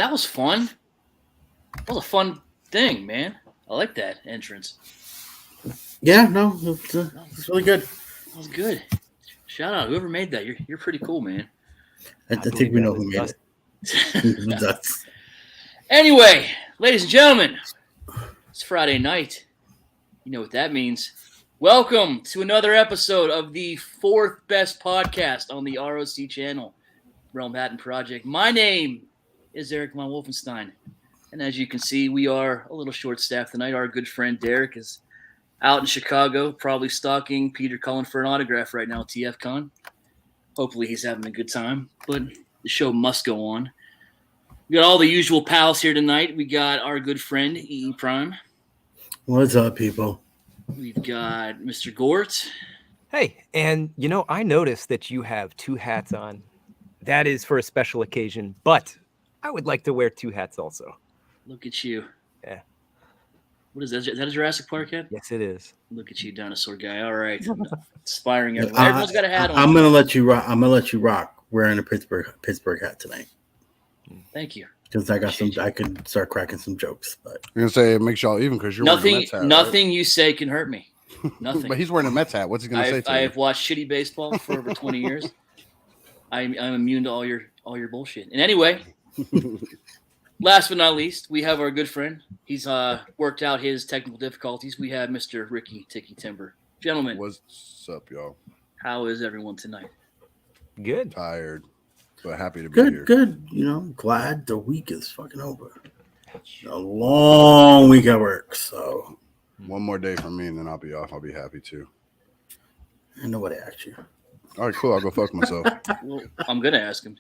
that was fun. That was a fun thing, man. I like that entrance. Yeah, no, it's really good. That was good. Shout out whoever made that. You're pretty cool, man. I think believe we that know was who made Dustin. it. That's Anyway, ladies and gentlemen, it's Friday night. You know what that means. Welcome to another episode of the fourth best podcast on the ROC channel, Realmhattan Project. My name is Eric von Wolfenstein, and as you can see, we are a little short-staffed tonight. Our good friend Derek is out in Chicago, probably stalking Peter Cullen for an autograph right now at TFCon. Hopefully he's having a good time, but the show must go on. We got all the usual pals here tonight. We got our good friend EE Prime. what's up, people. We've got Mr. Gort. Hey, and I noticed that you have two hats on. That is for a special occasion, but I would like to wear two hats also. Look at you. Yeah. What is that? Is that a Jurassic Park hat? Yes, it is. Look at you, dinosaur guy. All right. Inspiring everyone. Everyone's got a hat on. I'm gonna let you rock. I'm gonna let you rock wearing a Pittsburgh hat tonight. Thank you. Because I got some, I could start cracking some jokes. But You're gonna say it makes y'all even because you're wearing a Mets hat, nothing you say can hurt me. right? Nothing. But he's wearing a Mets hat. What's he gonna say to I you? have watched shitty baseball for over 20 years. I'm immune to all your bullshit. And anyway, last but not least, we have our good friend. He's worked out his technical difficulties. We have Mr. Ricky Ticky Timber. Gentlemen, What's up, y'all? how is everyone tonight? Good. Tired, but happy to be here. good. Glad the week is fucking over. A long week at work, so One more day from me, and then I'll be off. I'll be happy too. ain't nobody asked you. All right, cool. I'll go fuck myself. Well, I'm gonna ask him.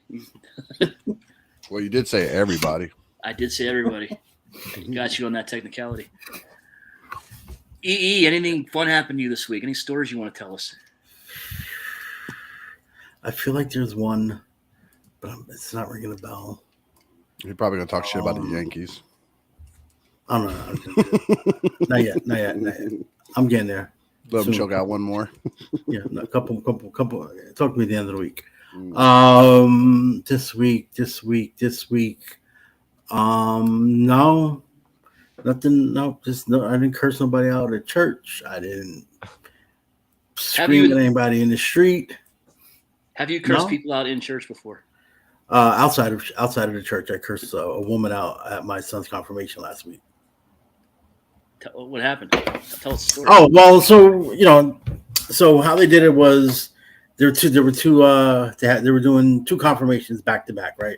Well, you did say everybody. I did say everybody. Got you on that technicality. EE, anything fun happened to you this week? Any stories you want to tell us? I feel like there's one, but it's not ringing a bell. You're probably gonna talk shit about the Yankees. I don't know. Not yet. I'm getting there. Let them Soon. choke out one more. Yeah, a couple. Talk to me at the end of the week. This week. No, nothing. No, just no. I didn't curse nobody out at church. I didn't scream at anybody in the street. Have you cursed No. people out in church before? Outside of the church, I cursed a woman out at my son's confirmation last week. What happened? Tell us the story. Oh well, so how they did it was there were doing two confirmations back to back, right?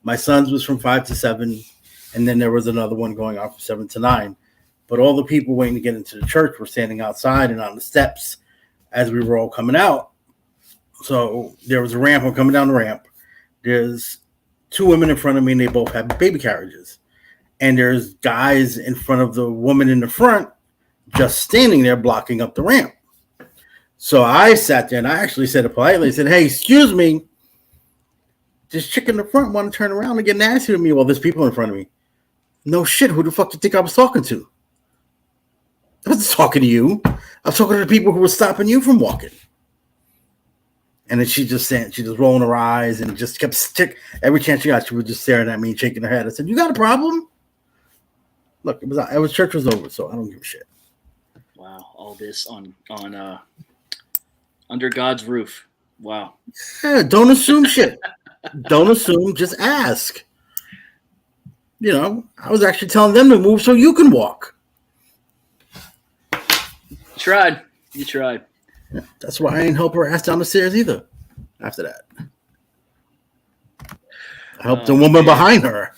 My son's was from 5 to 7, and then there was another one going on from 7 to 9. But all the people waiting to get into the church were standing outside and on the steps as we were all coming out. So there was a ramp. I'm coming down the ramp. There's two women in front of me, and they both have baby carriages. And there's guys in front of the woman in the front just standing there blocking up the ramp. So I sat there and I actually said it politely. I said, "Hey, excuse me. This chick in the front want to turn around and get nasty with me while there's people in front of me." No shit. Who the fuck do you think I was talking to? I wasn't talking to you. I was talking to the people who were stopping you from walking. And then she just rolling her eyes and just kept every chance she got, she was just staring at me and shaking her head. I said, "You got a problem?" Look, church was over, so I don't give a shit. Wow, all this on under God's roof. Wow. Yeah, don't assume shit. Don't assume, just ask. I was actually telling them to move so you can walk. You tried. Yeah, that's why I didn't help her ass down the stairs either. After that, I helped the woman behind her.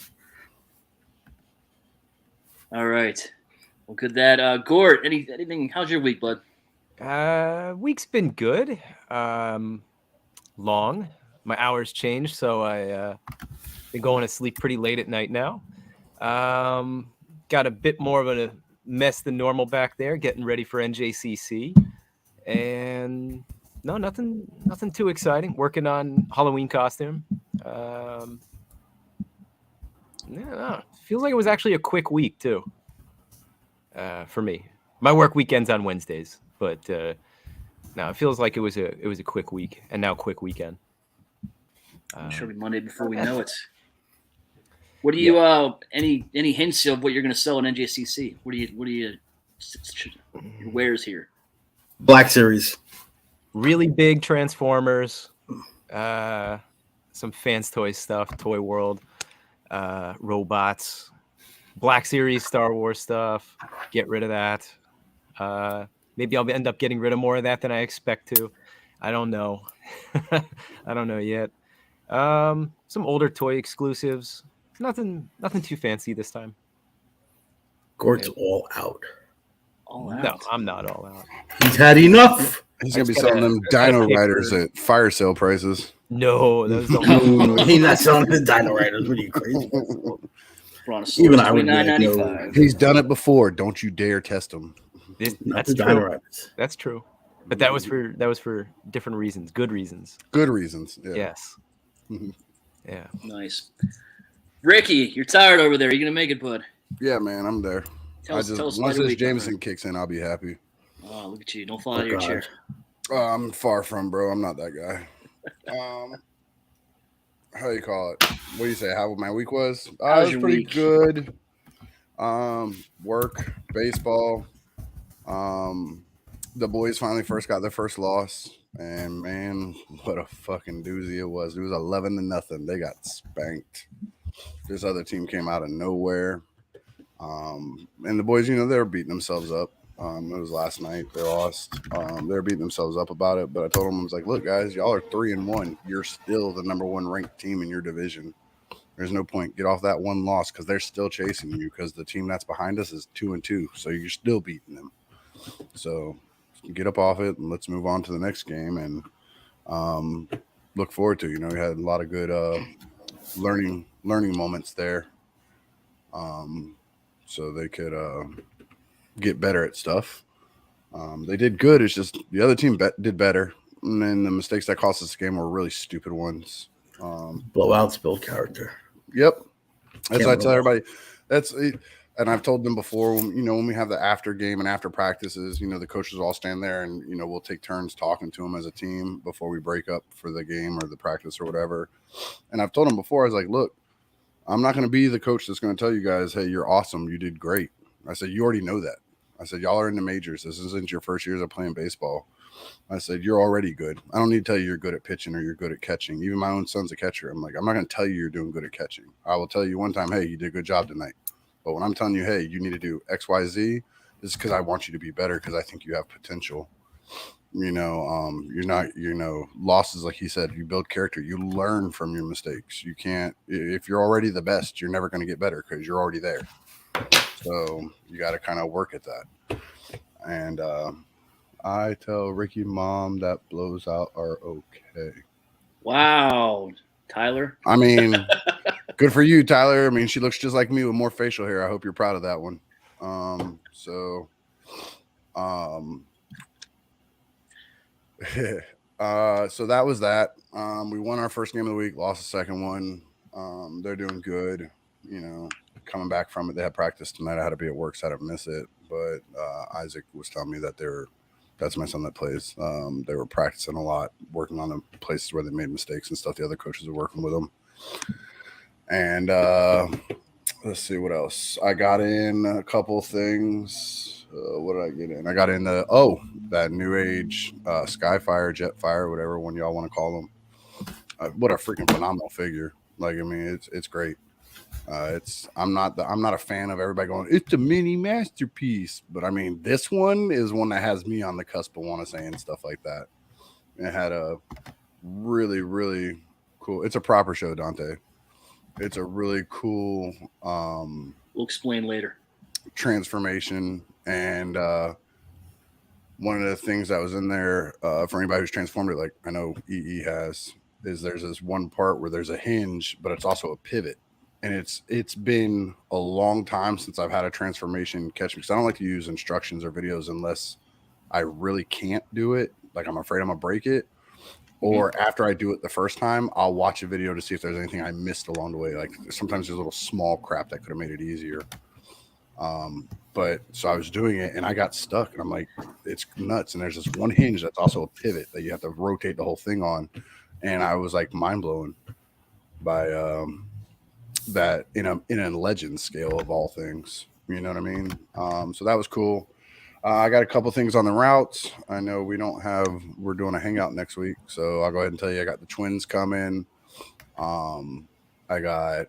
All right. Well, good that. Gort, anything? How's your week, bud? Week's been good. Long. My hours changed, so I been going to sleep pretty late at night now. Got a bit more of a mess than normal back there, getting ready for NJCC. And no, nothing too exciting. Working on Halloween costume. No, feels like it was actually a quick week too. For me, my work weekend's on Wednesdays, but no, it feels like it was a quick week and now quick weekend. I'm sure it'll be Monday before we know it. What do you any hints of what you're going to sell in NJCC? What do you your wares here? Black Series. Really big Transformers, some Fans Toy stuff, Toy World, robots, Black Series Star Wars stuff. Get rid of that. Maybe I'll end up getting rid of more of that than I expect to. I don't know. I don't know yet. Some older toy exclusives. Nothing too fancy this time. Gort's all out. All No, out. I'm not all out. He's had enough. He's gonna be just gotta- selling them I gotta Dino pay Riders for- at fire sale prices. No, those don't. No, he's not selling the Dino Riders. What are you crazy? Even I would be like, no. $29.95. He's done it before. Don't you dare test him. Not That's the Dino true. Riders. That's true. But that was for different reasons, good reasons. Good reasons. Yeah. Yes. Mhm. Yeah. Nice. Ricky, you're tired over there. Are you going to make it, bud? Yeah, man, I'm there. Tell us once why do this we- Jameson kicks in, I'll be happy. Oh, look at you. Don't fall out of your God. chair. I'm far from, bro. I'm not that guy. How do you call it? What do you say? How my week was? It How's was your pretty week? good. Work, baseball. The boys finally first got their first loss, and man, what a fucking doozy it was. It was 11-0. They got spanked. This other team came out of nowhere. And the boys, they were beating themselves up. It was last night. They lost. They were beating themselves up about it. But I told them, I was like, look, guys, y'all are 3-1. You're still the number one ranked team in your division. There's no point. Get off that one loss because they're still chasing you because the team that's behind us is 2-2. So you're still beating them. So get up off it and let's move on to the next game and look forward to. We had a lot of good learning moments there. So they could get better at stuff. They did good. It's just the other team did better. And then the mistakes that cost us the game were really stupid ones. Blowouts build character. Yep. That's what I Can't tell roll. everybody. That's it. And I've told them before, when we have the after game and after practices, the coaches will all stand there and, we'll take turns talking to them as a team before we break up for the game or the practice or whatever. And I've told them before, I was like, look, I'm not going to be the coach that's going to tell you guys, hey, you're awesome. You did great. I said, you already know that. I said, y'all are in the majors. This isn't your first years of playing baseball. I said, you're already good. I don't need to tell you you're good at pitching or you're good at catching. Even my own son's a catcher. I'm like, I'm not going to tell you you're doing good at catching. I will tell you one time, hey, you did a good job tonight. But when I'm telling you, hey, you need to do X, Y, Z, this is because I want you to be better because I think you have potential. You're not, losses, like he said, you build character. You learn from your mistakes. You can't, if you're already the best, you're never going to get better because you're already there. So you got to kind of work at that. And I tell Ricky, Mom, that blows out are okay. Wow. Tyler? I mean, good for you, Tyler. I mean, she looks just like me with more facial hair. I hope you're proud of that one. So that was that. We won our first game of the week, lost the second one. They're doing good, coming back from it. They had practice tonight. I had to be at work, so I didn't miss it. But Isaac was telling me that that's my son that plays. They were practicing a lot, working on the places where they made mistakes and stuff. The other coaches are working with them. And let's see what else. I got in a couple things. What did I get in? I got in that new age Skyfire, Jetfire, whatever one y'all want to call them. What a freaking phenomenal figure! Like, I mean, it's great. I'm not a fan of everybody going, it's a mini masterpiece, but I mean, this one is one that has me on the cusp of want to say and stuff like that. It had a really, really cool. It's a proper show, Dante. It's a really cool. We'll explain later. Transformation, and one of the things that was in there for anybody who's transformed it, like I know EE has, is there's this one part where there's a hinge, but it's also a pivot. And it's been a long time since I've had a transformation catch me, because I don't like to use instructions or videos unless I really can't do it. Like I'm afraid I'm gonna break it. Or after I do it the first time, I'll watch a video to see if there's anything I missed along the way. Like sometimes there's little small crap that could have made it easier. But so I was doing it and I got stuck and I'm like, it's nuts. And there's this one hinge that's also a pivot that you have to rotate the whole thing on. And I was like mind blown by that in a legend scale of all things. You know what I mean? So that was cool. I got a couple things on the routes. I know we're doing a hangout next week, so I'll go ahead and tell you I got the twins coming. I got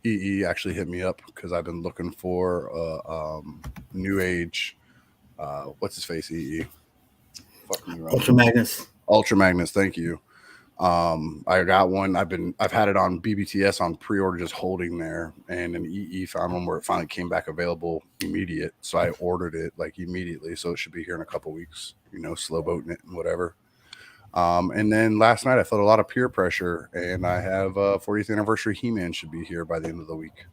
EE actually hit me up because I've been looking for new age. What's his face? EE. Fuck me, right? Ultra Magnus. Thank you. I got one. I've had it on BBTS on pre-order, just holding there, and an EE found one where it finally came back available immediate. So I ordered it like immediately. So it should be here in a couple weeks. Slow boating it and whatever. And then last night I felt a lot of peer pressure, and I have 40th anniversary He-Man should be here by the end of the week.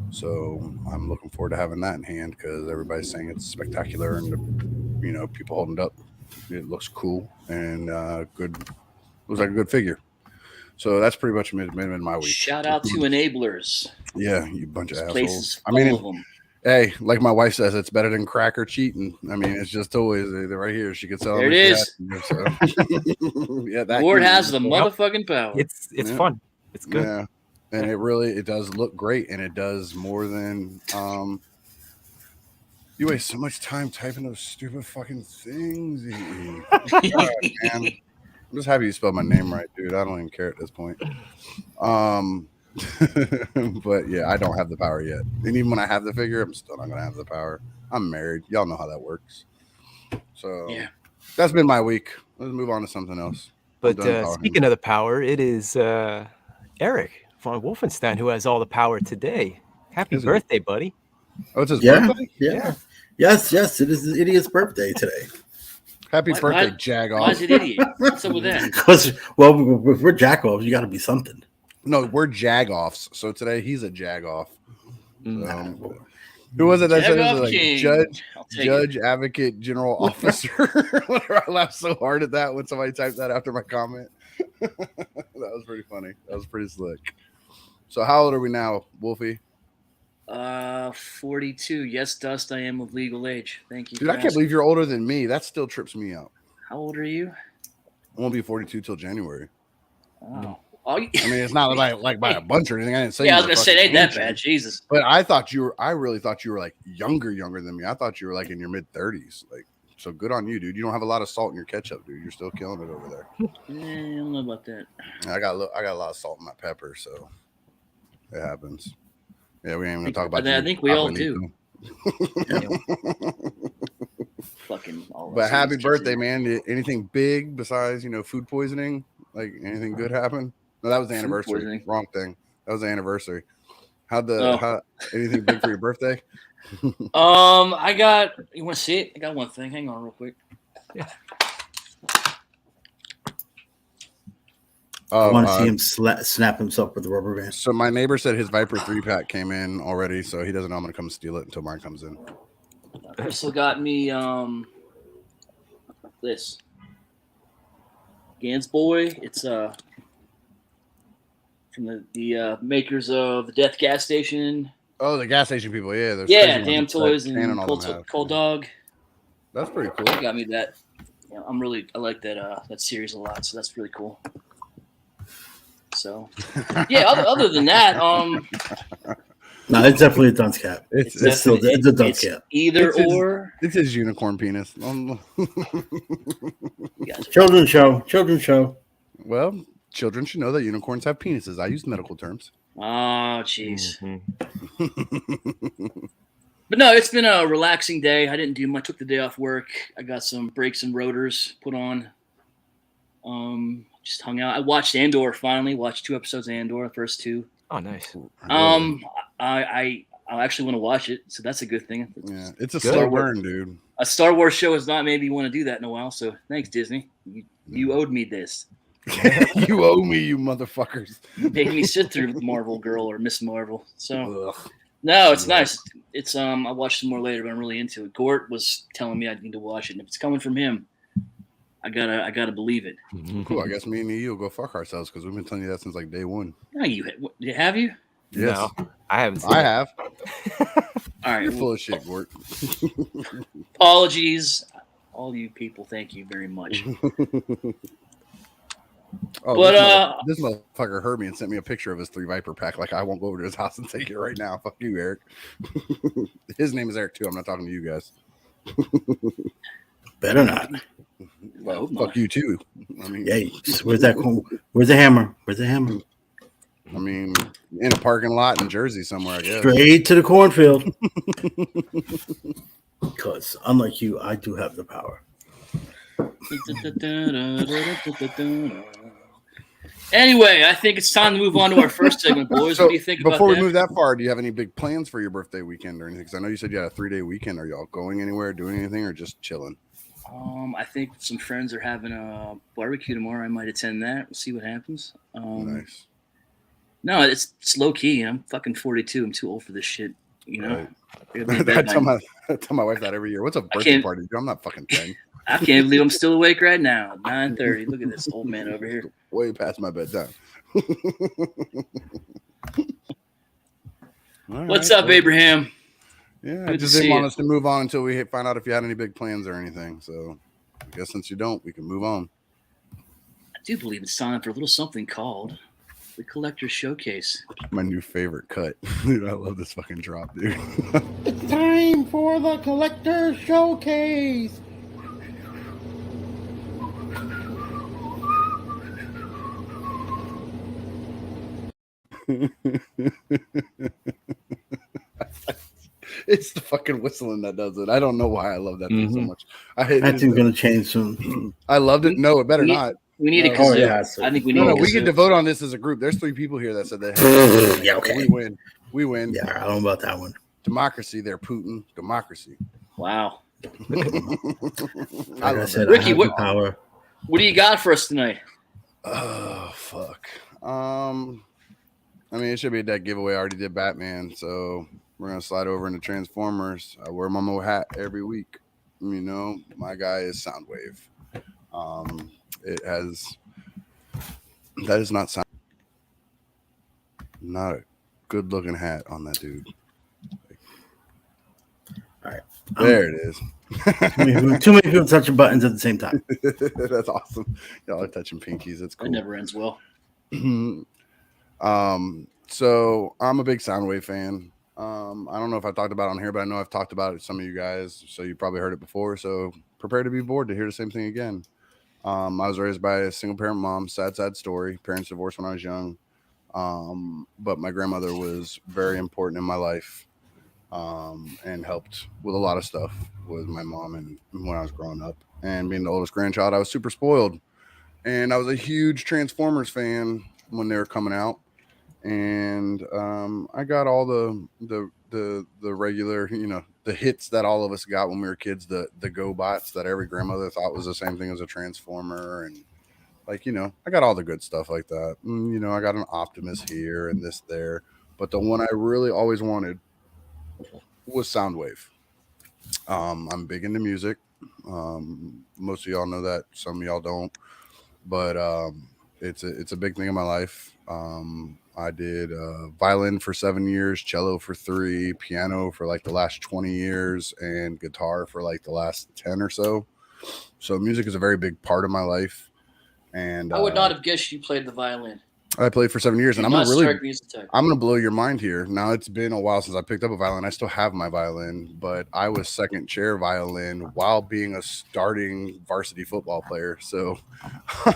So I'm looking forward to having that in hand because everybody's saying it's spectacular, and people holding it up. It looks cool and good. Looks like a good figure. So that's pretty much been my week. Shout out to enablers. Yeah, you bunch of assholes. Places full of them. Hey, like my wife says, it's better than crack or cheating. I mean, it's just always they're right here. She could sell them. There it is. So. Yeah, that Lord has the motherfucking power. It's fun. It's good. Yeah, and it does look great, and it does more than you waste so much time typing those stupid fucking things. God, man. I'm just happy you spelled my name right, dude. I don't even care at this point. But yeah, I don't have the power yet. And even when I have the figure, I'm still not gonna have the power. I'm married. Y'all know how that works. So yeah, that's been my week. Let's move on to something else. But speaking of the power, it is Eric von Wolfenstein who has all the power today. Happy birthday, buddy. Oh, it's his birthday? Yeah. Yes, it is the idiot's birthday today. Happy birthday, Jagoff. Why is it idiot? What's up with that? Because, well, if we're Jackoffs, you got to be something. No, we're Jagoffs. So today he's a Jagoff. Who was it that said it? Like judge, advocate, general officer. I laughed so hard at that when somebody typed that after my comment. That was pretty funny. That was pretty slick. So how old are we now, Wolfie? 42. Yes, Dust, I am of legal age. Thank you. Dude, I can't believe you're older than me. That still trips me out. How old are you? I won't be 42 till January. Oh. I mean, it's not like by a bunch or anything. I didn't say. Yeah, I was gonna say it ain't that bad. Jesus. But I really thought you were like younger than me. I thought you were like in your mid 30s. Like, so good on you, dude. You don't have a lot of salt in your ketchup, dude. You're still killing it over there. I don't know about that. I got a lot of salt in my pepper, so it happens. Yeah, we ain't gonna talk about that. I think we all do. Fucking all. But happy birthday, man! Anything big besides food poisoning? Like anything good happen? No, that was the anniversary. Wrong thing. That was the anniversary. How anything big for your birthday? I got. You want to see it? I got one thing. Hang on, real quick. Yeah. I want to see him snap himself with the rubber band. So my neighbor said his Viper 3-pack came in already, so he doesn't know I'm going to come steal it until mine comes in. Crystal got me this Gans Boy. It's from the makers of the Death Gas Station. Oh, the gas station people, yeah. Yeah, Damn Toys and Cold Dog. That's pretty cool. He got me that. Yeah, I like that series a lot, so that's really cool. So, yeah. Other than that, no, it's definitely a dunce cap. It's a dunce cap. Or it's his unicorn penis. Children's show. Well, children should know that unicorns have penises. I use medical terms. Oh, jeez. But no, it's been a relaxing day. I didn't do much. Took the day off work. I got some brakes and rotors put on. Just hung out. I watched Andor finally. Watched 2 episodes of Andor, the first 2. Oh, nice. I actually want to watch it, so that's a good thing. Yeah, it's a slow burn, dude. A Star Wars show has not made me want to do that in a while. So thanks, Disney. You owed me this. You owe me, you motherfuckers. You made me sit through Marvel Girl or Miss Marvel. So no, it's nice. It's I'll watch some more later, but I'm really into it. Gort was telling me I need to watch it, and if it's coming from him, I gotta believe it. Cool. I guess me and you will go fuck ourselves because we've been telling you that since like day one. No, have you? Yes. No, I haven't. I have. All right, you're full of shit, Gort. Apologies, all you people. Thank you very much. Oh, But this motherfucker heard me and sent me a picture of his 3 Viper pack. Like, I won't go over to his house and take it right now. Fuck you, Eric. His name is Eric too. I'm not talking to you guys. Better not. Well, hope fuck not. you too. I mean, Hey, where's that? Where's the hammer? Where's the hammer? I mean, in a parking lot in Jersey somewhere, I guess. Straight to the cornfield. Because unlike you, I do have the power. Anyway, I think it's time to move on to our first segment, boys. So, what do you think about before we that? move that far, do you have any big plans for your birthday weekend or anything? Because I know you said you had a 3-day weekend. Are y'all going anywhere, doing anything, or just chilling? I think some friends are having a barbecue tomorrow. I might attend that. We'll see what happens. Nice. No, it's low key. I'm fucking 42. I'm too old for this shit. You know. Right. I tell my wife that every year. What's a birthday party? I'm not fucking 10. I can't believe I'm still awake right now. 9:30. Look at this old man over here. Way past my bedtime. What's up, Abraham? Yeah, Good I just to didn't see want you. us to move on until we find out if you had any big plans or anything. So I guess since you don't, we can move on. I do believe it's time for a little something called the Collector's Showcase. My new favorite cut. Dude, I love this fucking drop, dude. It's time for the Collector Showcase. It's the fucking whistling that does it. I don't know why I love that thing so much. That thing's gonna change soon. I loved it. No, it better not. We need a No. kazoo. Oh, yeah, so- I think we need No, a we get to kazoo. vote on this as a group. There's 3 people here that said that. Yeah, okay. We win. We win. Yeah, I don't know about that one. Democracy there, Putin. Democracy. Wow. I Like I love said, that. Ricky, I have what- the power. What do you got for us tonight? Oh fuck. I mean, it should be a deck giveaway. I already did Batman, so we're gonna slide over into Transformers. I wear my Momo hat every week. You know, my guy is Soundwave. That is not a good looking hat on that dude. All right. There it is. Too many people touching buttons at the same time. That's awesome. Y'all are touching pinkies. That's It cool. never ends well. So I'm a big Soundwave fan. I don't know if I talked about it on here, but I know I've talked about it to some of you guys, so you probably heard it before. So prepare to be bored to hear the same thing again. I was raised by a single parent mom, sad story. Parents divorced when I was young. But my grandmother was very important in my life, and helped with a lot of stuff with my mom and when I was growing up. And being the oldest grandchild, I was super spoiled. And I was a huge Transformers fan when they were coming out. And I got all the regular, you know, the hits that all of us got when we were kids, the GoBots that every grandmother thought was the same thing as a Transformer, and like, you know, I got all the good stuff like that. You know, I got an Optimus here and this there, but the one I really always wanted was Soundwave. I'm big into music. Most of y'all know that, some of y'all don't, but it's a big thing in my life. I did violin for 7 years, cello for 3, piano for like the last 20 years, and guitar for like the last 10 or so. So music is a very big part of my life. And I would not have guessed you played the violin. I played for 7 years, and I'm Not gonna strike me as the type. I'm gonna blow your mind here. Now, it's been a while since I picked up a violin. I still have my violin, but I was second chair violin while being a starting varsity football player. So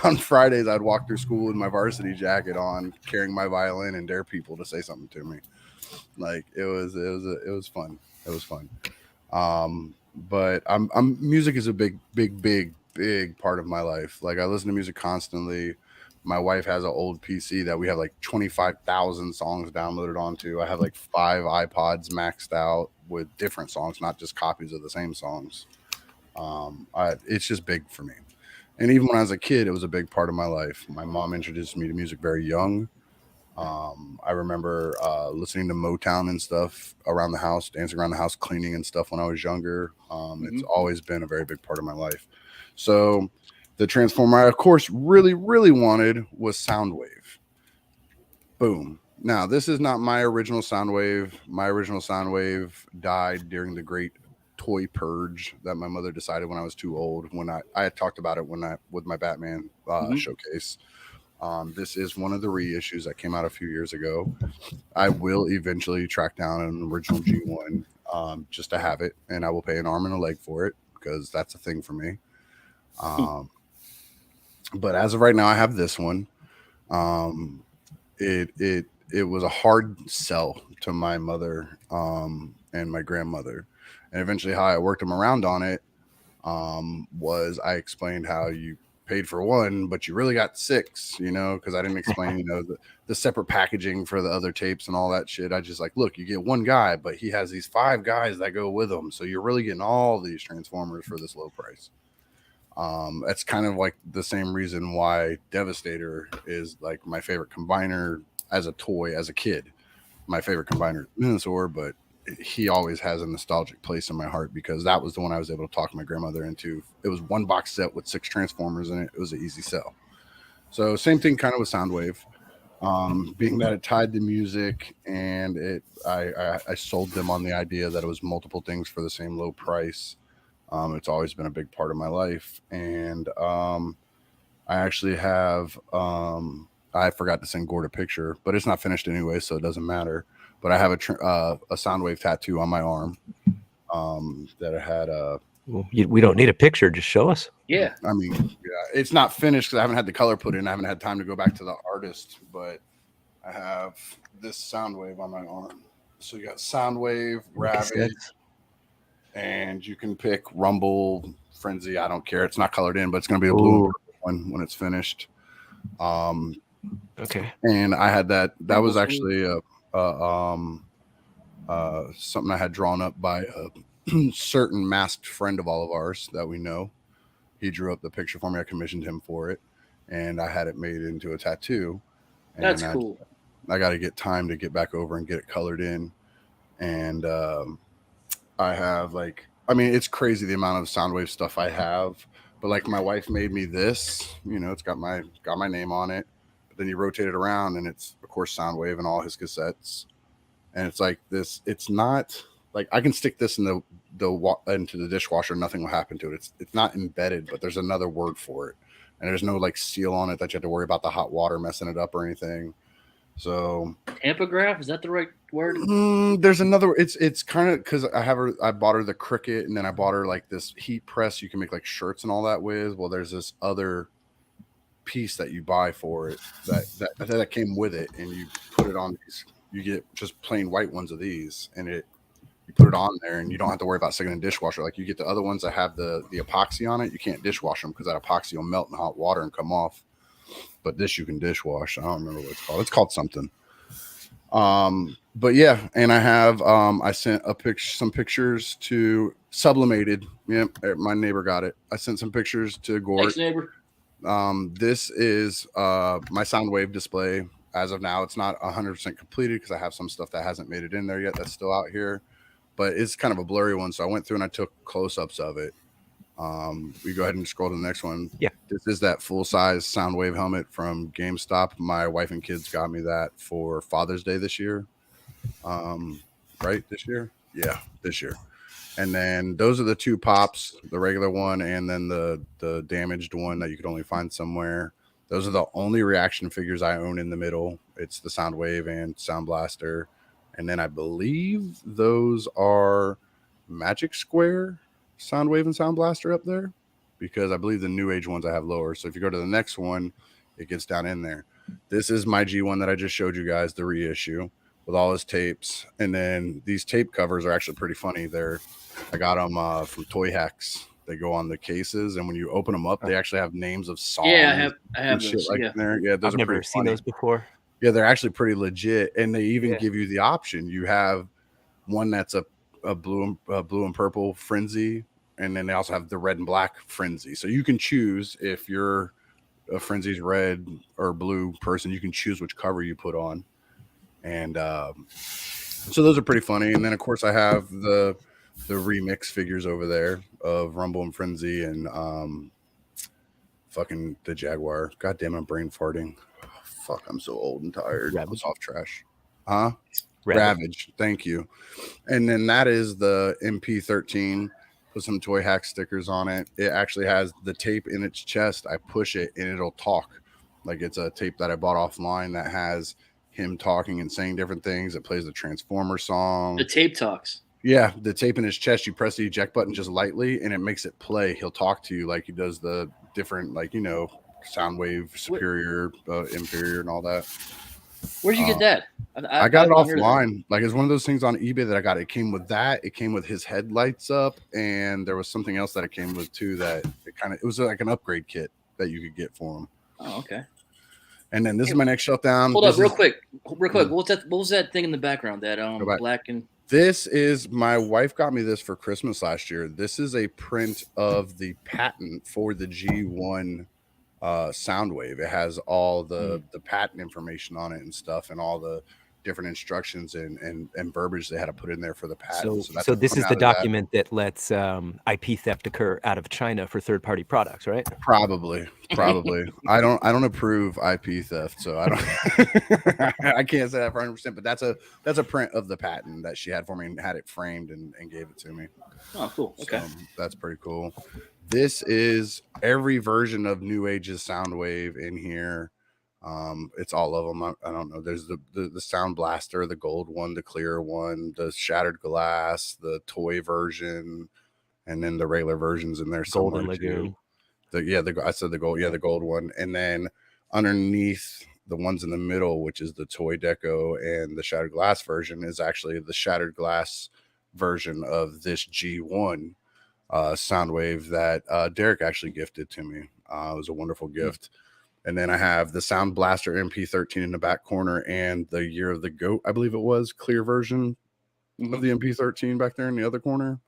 on Fridays, I'd walk through school with my varsity jacket on, carrying my violin, and dare people to say something to me. Like, it was fun. It was fun. But music is a big part of my life. Like, I listen to music constantly. My wife has an old PC that we have like 25,000 songs downloaded onto. I have like 5 iPods maxed out with different songs, not just copies of the same songs. It's just big for me. And even when I was a kid, it was a big part of my life. My mom introduced me to music very young. I remember listening to Motown and stuff around the house, dancing around the house, cleaning and stuff when I was younger. It's always been a very big part of my life. So the Transformer I, of course, really wanted was Soundwave. Boom. Now, this is not my original Soundwave. My original Soundwave died during the great toy purge that my mother decided when I was too old. When I had talked about it with my Batman showcase. This is one of the reissues that came out a few years ago. I will eventually track down an original G1 just to have it, and I will pay an arm and a leg for it because that's a thing for me. But as of right now, I have this one. Um, it was a hard sell to my mother and my grandmother, and eventually how I worked them around on it was I explained how you paid for one, but you really got six, because I didn't explain, the separate packaging for the other tapes and all that shit. I just like, look, you get one guy, but he has these 5 guys that go with him. So you're really getting all these Transformers for this low price. That's kind of like the same reason why Devastator is like my favorite combiner as a toy as a kid. My favorite combiner is Minosaur, but he always has a nostalgic place in my heart because that was the one I was able to talk my grandmother into. It was one box set with 6 Transformers in it. It was an easy sell. So same thing kind of with Soundwave. Being that it tied to music and I sold them on the idea that it was multiple things for the same low price. It's always been a big part of my life. And I actually have, I forgot to send Gord a picture, but it's not finished anyway, so it doesn't matter. But I have a Soundwave tattoo on my arm that I had. We don't need a picture. Just show us. Yeah. I mean, yeah, it's not finished because I haven't had the color put in. I haven't had time to go back to the artist, but I have this Soundwave on my arm. So you got Soundwave, Ravage, and you can pick Rumble, Frenzy. I don't care. It's not colored in, but it's going to be a blue and purple one when it's finished. Okay. And I had that. That was actually something I had drawn up by a certain masked friend of all of ours that we know. He drew up the picture for me. I commissioned him for it, and I had it made into a tattoo. And That's cool. I got to get time to get back over and get it colored in. And I have it's crazy the amount of Soundwave stuff I have. But like my wife made me this, it's got my name on it. But then you rotate it around, and it's of course Soundwave and all his cassettes. And it's like this. It's not like I can stick this into the dishwasher. Nothing will happen to it. It's not embedded, but there's another word for it, and there's no like seal on it that you have to worry about the hot water messing it up or anything. So Tampograph, is that the right word? There's another. It's kind of because I bought her the Cricut, and then I bought her like this heat press you can make like shirts and all that with. Well, there's this other piece that you buy for it that came with it, and you put it on these. You get just plain white ones of these, and you put it on there, and you don't have to worry about sticking in a dishwasher. Like you get the other ones that have the epoxy on it. You can't dishwash them because that epoxy will melt in hot water and come off. But this you can dishwash. I don't remember what it's called. It's called something. But yeah, and I have I sent some pictures to Sublimated. Yeah, my neighbor got it. I sent some pictures to Gort. Thanks, neighbor. This is my Soundwave display. As of now, it's not 100% completed because I have some stuff that hasn't made it in there yet that's still out here. But it's kind of a blurry one, so I went through and I took close-ups of it. We go ahead and scroll to the next one. Yeah. This is that full-size Soundwave helmet from GameStop. My wife and kids got me that for Father's Day this year. Right? This year? Yeah, this year. And then those are the 2 pops, the regular one and then the damaged one that you could only find somewhere. Those are the only reaction figures I own in the middle. It's the Soundwave and Sound Blaster. And then I believe those are Magic Square Soundwave and Sound Blaster up there, because I believe the New Age ones I have lower. So if you go to the next one, it gets down in there. This is my G1 that I just showed you guys, the reissue with all his tapes. And then these tape covers are actually pretty funny. I got them from Toy Hacks. They go on the cases, and when you open them up, they actually have names of songs. Yeah, I have shit those. like Yeah. there. Yeah, those I've are never pretty seen funny. those before. Yeah, they're actually pretty legit, and they even give you the option. You have one that's a blue and purple Frenzy, and then they also have the red and black Frenzy. So you can choose if you're a Frenzy's red or blue person. You can choose which cover you put on, and so those are pretty funny. And then of course I have the remix figures over there of Rumble and Frenzy and fucking the Jaguar. God damn, I'm brain farting. Fuck, I'm so old and tired. Rebel. It's off trash. Huh? Ravage. Thank you. And then that is the MP13 with some toy hack stickers on it. It actually has the tape in its chest. I push it and it'll talk. Like it's a tape that I bought offline that has him talking and saying different things. It plays the Transformer song. The tape talks. Yeah, the tape in his chest, you press the eject button just lightly and it makes it play. He'll talk to you like he does the different, like, Soundwave, superior, inferior, and all that. Where'd you get that? I got it offline. Like, it's one of those things on eBay that I got. It came with that. It came with his headlights up, and there was something else that it came with too. That it was like an upgrade kit that you could get for him. Oh, okay. And then this is my next shutdown. Hold up, real quick. What was that thing in the background? That black and. This is, my wife got me this for Christmas last year. This is a print of the patent for the G1 Soundwave. It has all the patent information on it and stuff, and all the different instructions and verbiage they had to put in there for the patent. So this is the document that lets IP theft occur out of China for third-party products, right? Probably. I don't approve IP theft, so I don't. I can't say that for 100%. But that's a print of the patent that she had for me and had it framed and gave it to me. Oh, cool. Okay, so that's pretty cool. This is every version of New Age's Soundwave in here. It's all of them. I don't know. There's the Sound Blaster, the gold one, the clear one, the Shattered Glass, the toy version, and then the regular versions in there. Golden Lagoon. I said the gold. Yeah, the gold one, and then underneath the ones in the middle, which is the toy deco and the Shattered Glass version, is actually the Shattered Glass version of this G1 Soundwave that Derek actually gifted to me. It was a wonderful gift. And then I have the Sound Blaster MP13 in the back corner and the Year of the Goat, I believe it was, clear version of the MP13 back there in the other corner.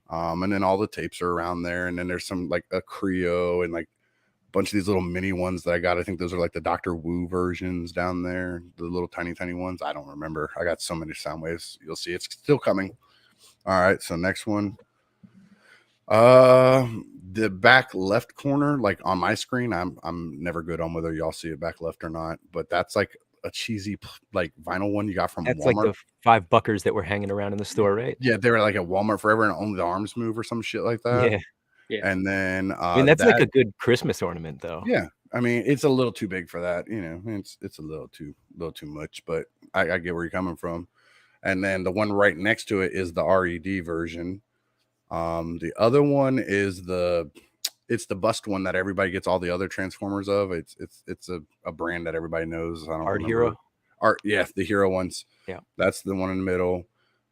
And then all the tapes are around there. And then there's some like a Creo and like a bunch of these little mini ones that I got. I think those are like the Dr. Wu versions down there, the little tiny ones. I don't remember. I got so many Soundwaves. You'll see it's still coming. All right. So next one. The back left corner, like on my screen, I'm never good on whether y'all see it back left or not, but that's like a cheesy like vinyl one you got from that's Walmart. Like the 5 buckers that were hanging around in the store, right? Yeah, they were like at Walmart forever and only the arms move or some shit like that. Yeah. And then I mean, that's like a good Christmas ornament though. Yeah. I mean, it's a little too big for that, it's a little too much, but I get where you're coming from. And then the one right next to it is the RED version. The other one is it's the bust one that everybody gets all the other Transformers of. It's a brand that everybody knows. I don't Art remember. Hero. The Hero ones. Yeah, that's the one in the middle.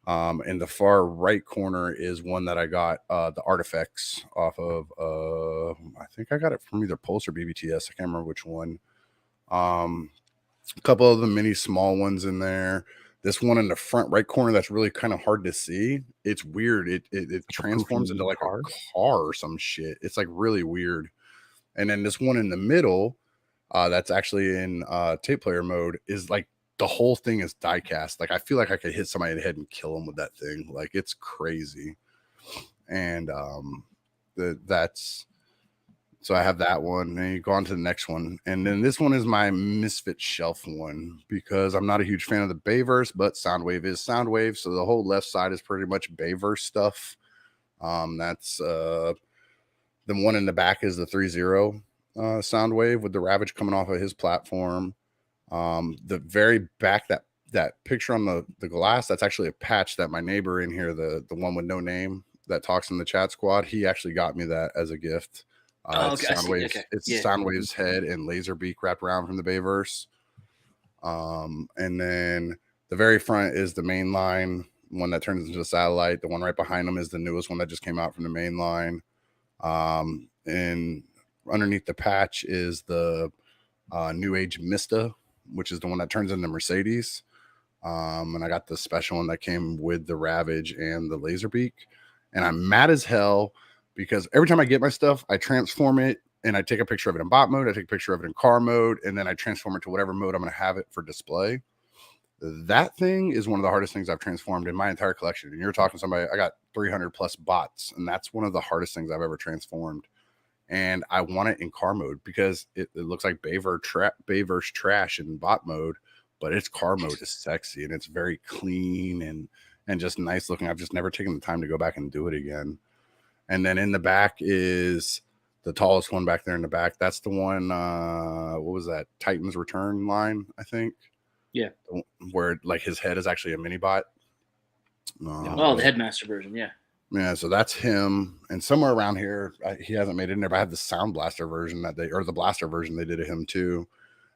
In the far right corner is one that I got the Artifacts off of. I think I got it from either Pulse or BBTS. I can't remember which one. A couple of the mini small ones in there. This one in the front right corner that's really kind of hard to see. It's weird. It transforms into like a car or some shit. It's like really weird. And then this one in the middle, that's actually in tape player mode, is like the whole thing is die cast. Like I feel like I could hit somebody in the head and kill them with that thing. Like it's crazy. And that's. So I have that one, and you go on to the next one. And then this one is my Misfit shelf one, because I'm not a huge fan of the Bayverse, but Soundwave is Soundwave. So the whole left side is pretty much Bayverse stuff. That's the one in the back is the 3.0 Soundwave with the Ravage coming off of his platform. The very back, that picture on the glass, that's actually a patch that my neighbor in here, the one with no name that talks in the chat squad, he actually got me that as a gift. Okay, it's Soundwave's head and laser beak wrapped around from the Bayverse. And then the very front is the main line, one that turns into a satellite. The one right behind them is the newest one that just came out from the main line. And underneath the patch is the New Age Mista, which is the one that turns into Mercedes. And I got the special one that came with the Ravage and the laser beak. And I'm mad as hell, because every time I get my stuff, I transform it and I take a picture of it in bot mode. I take a picture of it in car mode, and then I transform it to whatever mode I'm going to have it for display. That thing is one of the hardest things I've transformed in my entire collection. And you're talking to somebody, I got 300 plus bots, and that's one of the hardest things I've ever transformed. And I want it in car mode because it looks like Bayverse trash in bot mode, but its car mode is sexy and it's very clean and just nice looking. I've just never taken the time to go back and do it again. And then in the back is the tallest one back there in the back. That's the one. What was that? Titan's Return line, I think. Yeah. Where like his head is actually a mini bot. The Headmaster version. Yeah. Yeah. So that's him. And somewhere around here, he hasn't made it in there, but I have the Sound Blaster version or the Blaster version they did of him too.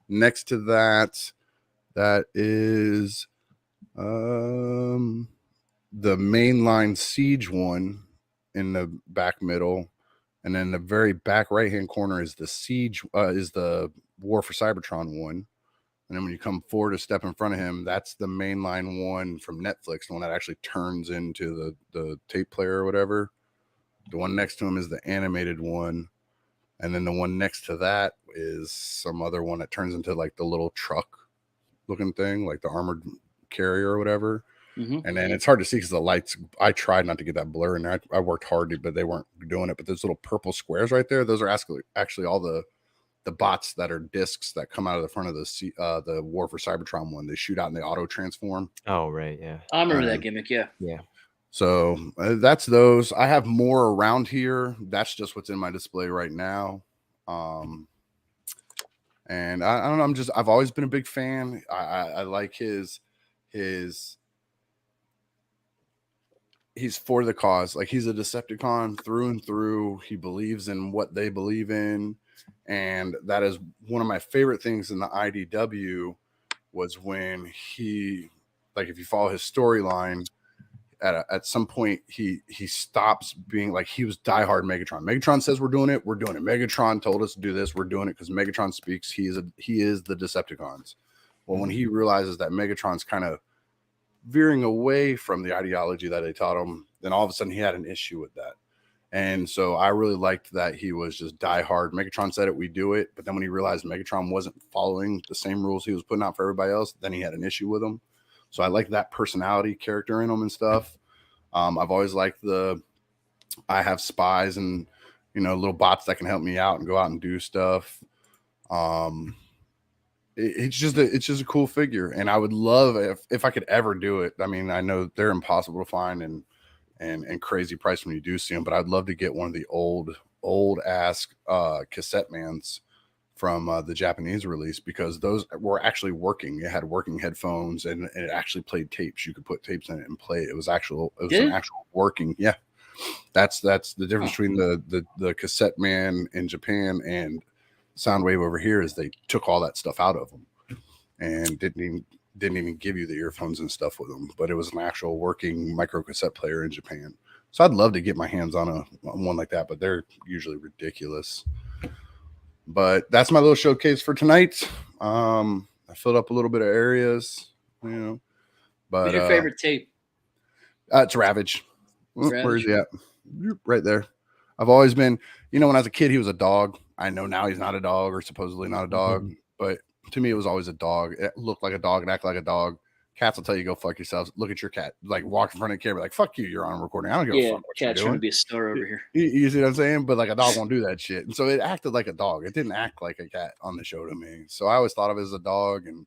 Next to that, that is the mainline Siege one in the back middle. And then the very back right-hand corner is the Siege, is the War for Cybertron one. And then when you come forward a step in front of him, that's the mainline one from Netflix, the one that actually turns into the tape player or whatever. The one next to him is the animated one. And then the one next to that is some other one that turns into like the little truck looking thing, like the armored carrier or whatever. Mm-hmm. And then it's hard to see because the lights, I tried not to get that blur in there. I worked hard, but they weren't doing it. But those little purple squares right there, those are actually all the bots that are discs that come out of the front of the War for Cybertron one. They shoot out and they auto transform. Oh, right. Yeah. I remember that gimmick. Yeah. Yeah. So that's those. I have more around here. That's just what's in my display right now. And I don't know. I've always been a big fan. I like his he's for the cause. Like he's a Decepticon through and through. He believes in what they believe in. And that is one of my favorite things in the IDW was when he, like, if you follow his storyline, at some point he stops being like, he was diehard Megatron. Megatron says we're doing it. Megatron told us to do this. We're doing it because Megatron speaks. He is the Decepticons. Well, when he realizes that Megatron's kind of veering away from the ideology that they taught him, then all of a sudden he had an issue with that. And so I really liked that he was just diehard. Megatron said it, we do it. But then when he realized Megatron wasn't following the same rules he was putting out for everybody else, then he had an issue with him. So I like that personality character in him and stuff. I've always liked I have spies and, little bots that can help me out and go out and do stuff. It's just a cool figure. And I would love if I could ever do it. I mean, I know they're impossible to find and crazy price when you do see them, but I'd love to get one of the old ass cassette mans from the Japanese release, because those were actually working. It had working headphones and it actually played tapes. You could put tapes in it and play it. It was an actual working. Yeah. That's the difference between the cassette man in Japan and Soundwave over here is they took all that stuff out of them and didn't even give you the earphones and stuff with them, but it was an actual working micro cassette player in Japan. So I'd love to get my hands on one like that, but they're usually ridiculous. But that's my little showcase for tonight. I filled up a little bit of areas, But what's your favorite tape? It's Ravage. Where is he at? Right there. I've always been, when I was a kid, he was a dog. I know now he's not a dog, or supposedly not a dog, but to me, it was always a dog. It looked like a dog and acted like a dog. Cats will tell you, go fuck yourselves. Look at your cat. Like, walk in front of the camera, like, fuck you, you're on a recording. I don't give a fuck what you're doing. Cat's trying to be a star over here. You see what I'm saying? But like a dog won't do that shit. And so it acted like a dog. It didn't act like a cat on the show to me. So I always thought of it as a dog. And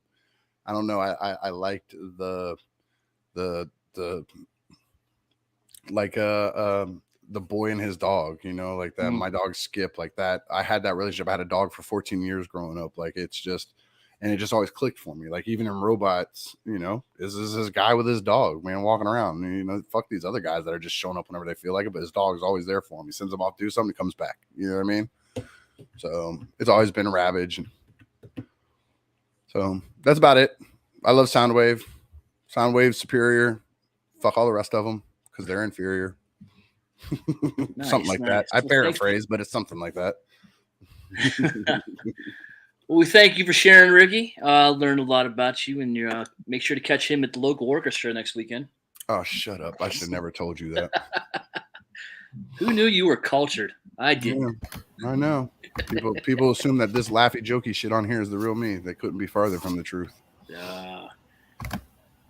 I don't know. I liked the boy and his dog, like that. My dog Skip, like that. I had that relationship. I had a dog for 14 years growing up. Like it just always clicked for me. Like even in Robots, this is this guy with his dog, man, walking around. Fuck these other guys that are just showing up whenever they feel like it. But his dog is always there for him. He sends him off to do something, he comes back. You know what I mean? So it's always been Ravage. So that's about it. I love Soundwave. Soundwave's superior. Fuck all the rest of them because they're inferior. Something like that. I paraphrase, but it's something like that. Well, we thank you for sharing, Ricky. Learned a lot about you, and make sure to catch him at the local orchestra next weekend. Oh, shut up. I should have never told you that. Who knew you were cultured? I didn't. Yeah, I know. People assume that this laughy, jokey shit on here is the real me. They couldn't be farther from the truth.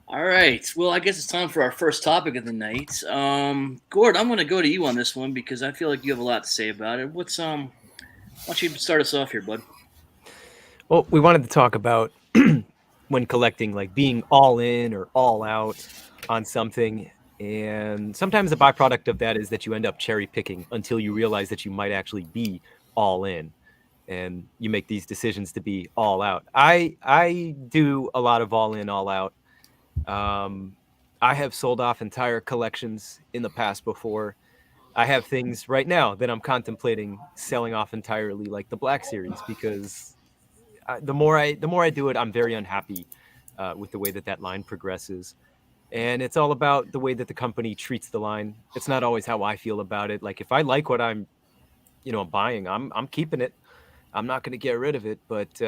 All right. Well, I guess it's time for our first topic of the night. Gord, I'm going to go to you on this one because I feel like you have a lot to say about it. Why don't you start us off here, bud? Well, we wanted to talk about when collecting, like being all in or all out on something. And sometimes the byproduct of that is that you end up cherry picking until you realize that you might actually be all in, and you make these decisions to be all out. I do a lot of all in, all out. Um, I have sold off entire collections in the past before. I have things right now that I'm contemplating selling off entirely, like the Black Series, because the more I do it, I'm very unhappy with the way that that line progresses. And it's all about the way that the company treats the line. It's not always how I feel about it. Like if I like what I'm, buying, I'm keeping it. I'm not going to get rid of it. But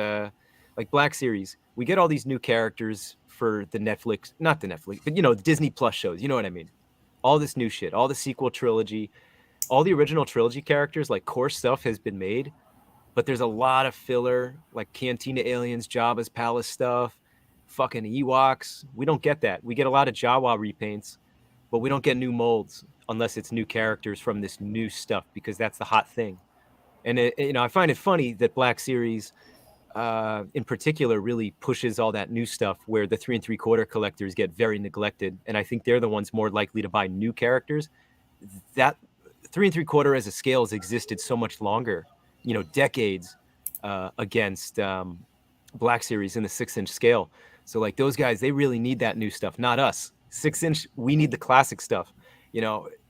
like Black Series, we get all these new characters for the Netflix, not the Netflix, but Disney Plus shows. You know what I mean? All this new shit, all the sequel trilogy, all the original trilogy characters, like core stuff has been made, but there's a lot of filler, like Cantina Aliens, Jabba's Palace stuff, fucking Ewoks. We don't get that. We get a lot of Jawa repaints, but we don't get new molds unless it's new characters from this new stuff, because that's the hot thing. And I find it funny that Black Series, in particular, really pushes all that new stuff, where the 3 3/4 collectors get very neglected, and I think they're the ones more likely to buy new characters. That 3 3/4 as a scale has existed so much longer, decades, against Black Series in the 6-inch scale. So like those guys, they really need that new stuff, not us. 6-inch, we need the classic stuff.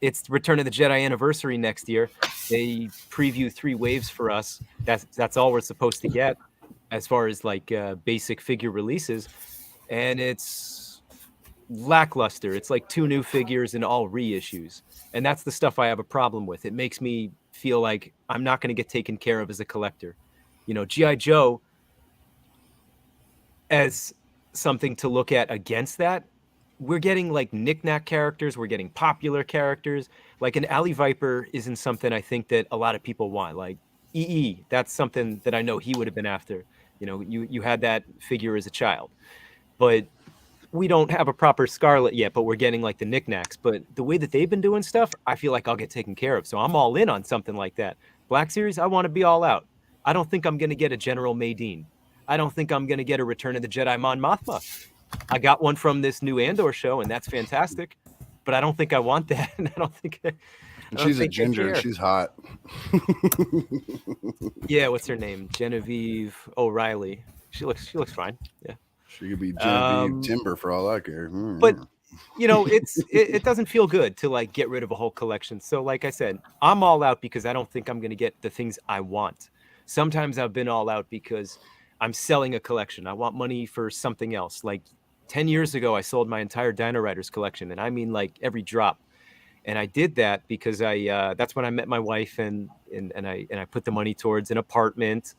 It's Return of the Jedi anniversary next year. They preview 3 waves for us. That's all we're supposed to get as far as like basic figure releases, and it's lackluster. It's like 2 new figures and all reissues, and that's the stuff I have a problem with. It makes me feel like I'm not going to get taken care of as a collector. GI Joe as something to look at against that. We're getting like knick-knack characters, we're getting popular characters. Like an Alley Viper isn't something I think that a lot of people want. Like EE, that's something that I know he would have been after. You had that figure as a child, but we don't have a proper Scarlet yet, but we're getting like the knickknacks. But the way that they've been doing stuff, I feel like I'll get taken care of. So I'm all in on something like that. Black Series, I want to be all out. I don't think I'm going to get a General Madine. I don't think I'm going to get a Return of the Jedi Mon Mothma. I got one from this new Andor show, and that's fantastic. But I don't think I want that. And I don't think she's a ginger. She's hot. Yeah, what's her name? Genevieve O'Reilly. She looks fine. Yeah. She could be Genevieve Timber for all I care. But it doesn't feel good to like get rid of a whole collection. So like I said, I'm all out because I don't think I'm going to get the things I want. Sometimes I've been all out because I'm selling a collection. I want money for something else. Like 10 years ago, I sold my entire Dino Riders collection, and I mean like every drop. And I did that because that's when I met my wife, and I put the money towards an apartment,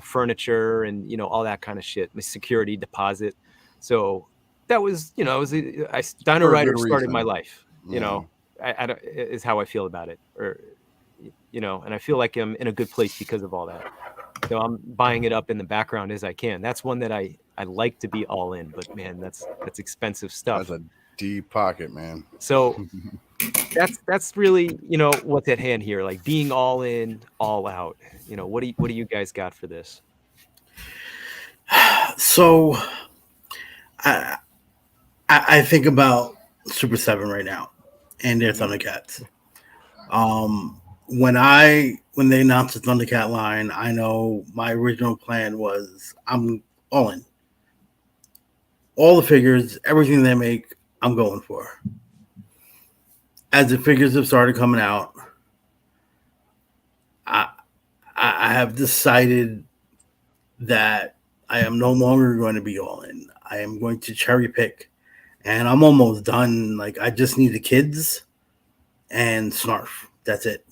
furniture, and all that kind of shit, my security deposit. So that was Dino Riders started my life. Is how I feel about it, or and I feel like I'm in a good place because of all that. So I'm buying it up in the background as I can. That's one that I like to be all in, but man, that's expensive stuff. That's a deep pocket, man. So that's really what's at hand here, like being all in, all out. What do you guys got for this? So I think about Super 7 right now and their Thundercats. When they announced the Thundercat line, I know my original plan was I'm all in. All the figures, everything they make, I'm going for. As the figures have started coming out, I have decided that I am no longer going to be all in. I am going to cherry pick, and I'm almost done. Like, I just need the kids and Snarf. That's it.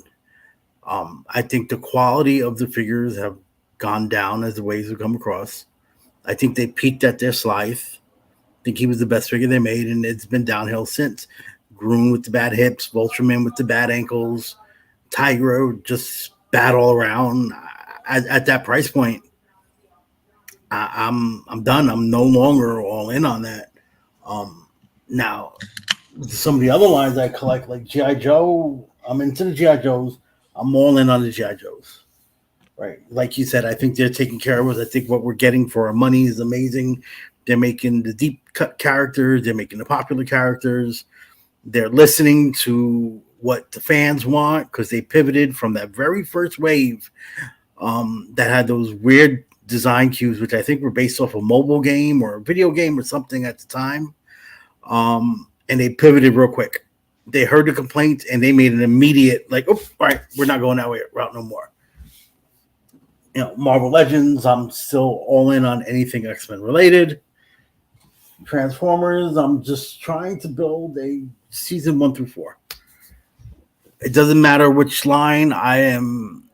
I think the quality of the figures have gone down as the waves have come across. I think they peaked at their Slythe. I think he was the best figure they made, and it's been downhill since. Groon with the bad hips, Vultureman with the bad ankles, Tiger just bad all around. At that price point, I'm done. I'm no longer all in on that. Now, some of the other lines I collect, like G.I. Joe, I'm into the G.I. Joes. I'm all in on the G.I. Joes, Right. Like you said, I think they're taking care of us. I think what we're getting for our money is amazing. They're making the deep cut characters. They're making the popular characters. They're listening to what the fans want because they pivoted from that very first wave that had those weird design cues, which I think were based off a mobile game or a video game or something at the time. And they pivoted real quick. They heard the complaint and they made an immediate, like, oh, all right, we're not going that way route no more. Marvel Legends, I'm still all in on anything X-Men related. Transformers, I'm just trying to build a season 1 through 4. It doesn't matter which line. I am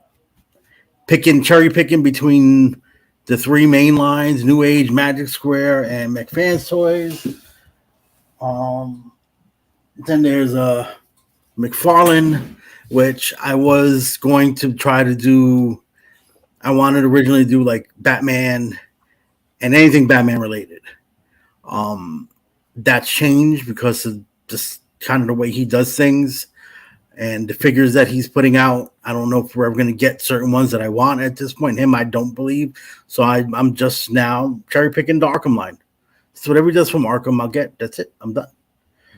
cherry picking between the 3 main lines: New Age, Magic Square, and McFan's Toys. Then there's McFarlane, which I was going to try to do. I wanted to originally do like Batman and anything Batman related. That's changed because of just kind of the way he does things and the figures that he's putting out. I don't know if we're ever going to get certain ones that I want at this point. Him, I don't believe. So I'm just now cherry picking the Arkham line. So whatever he does from Arkham, I'll get. That's it. I'm done.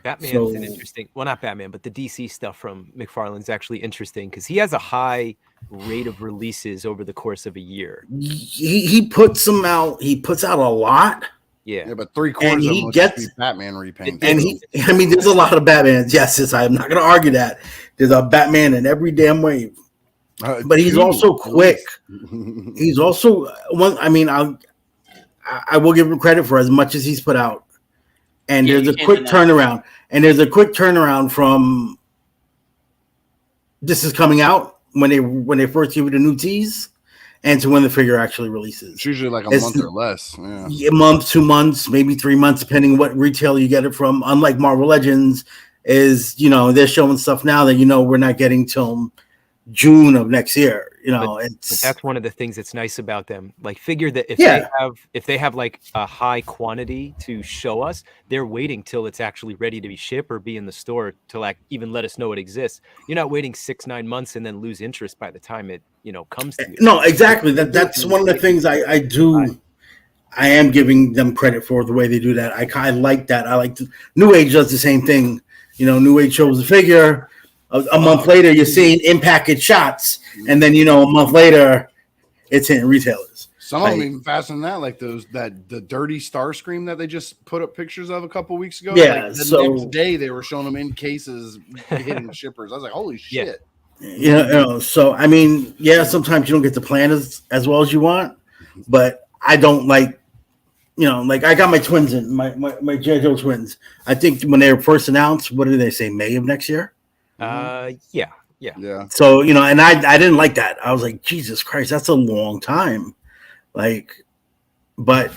Batman's an interesting, well, not Batman, but the DC stuff from McFarlane's actually interesting because he has a high rate of releases over the course of a year. He puts them out. He puts out a lot. Yeah, but 3/4 of them gets Batman repaints. And there's a lot of Batmans. Yes, I'm not going to argue that. There's a Batman in every damn wave. But he's also quick. He's also one. I mean, I will give him credit for as much as he's put out. And there's a quick turnaround. And there's a quick turnaround from this is coming out when they first give you the new tease and to when the figure actually releases. It's usually like a month or less. Yeah. A month, 2 months, maybe 3 months, depending what retail you get it from. Unlike Marvel Legends, they're showing stuff now that we're not getting till June of next year. But that's one of the things that's nice about them. Like, figure that if they have like a high quantity to show us, they're waiting till it's actually ready to be shipped or be in the store to like even let us know it exists. You're not waiting 6-9 months and then lose interest by the time it comes to you. No, exactly. That's one of the things I do. I am giving them credit for the way they do that. I like that. I like New Age does the same thing. New Age shows a figure. A month later, you're seeing in-package shots, and then a month later, it's hitting retailers. Some of them even faster than that, like the dirty Starscream that they just put up pictures of a couple weeks ago. Yeah, like the next day they were showing them in cases hitting shippers. I was like, holy shit! So I mean, sometimes you don't get to plan as well as you want, but I don't like. Like I got my twins in my G.I. Joe twins. I think when they were first announced, what did they say? May of next year. Yeah. So and I didn't like that. I was like, Jesus Christ, that's a long time. Like, but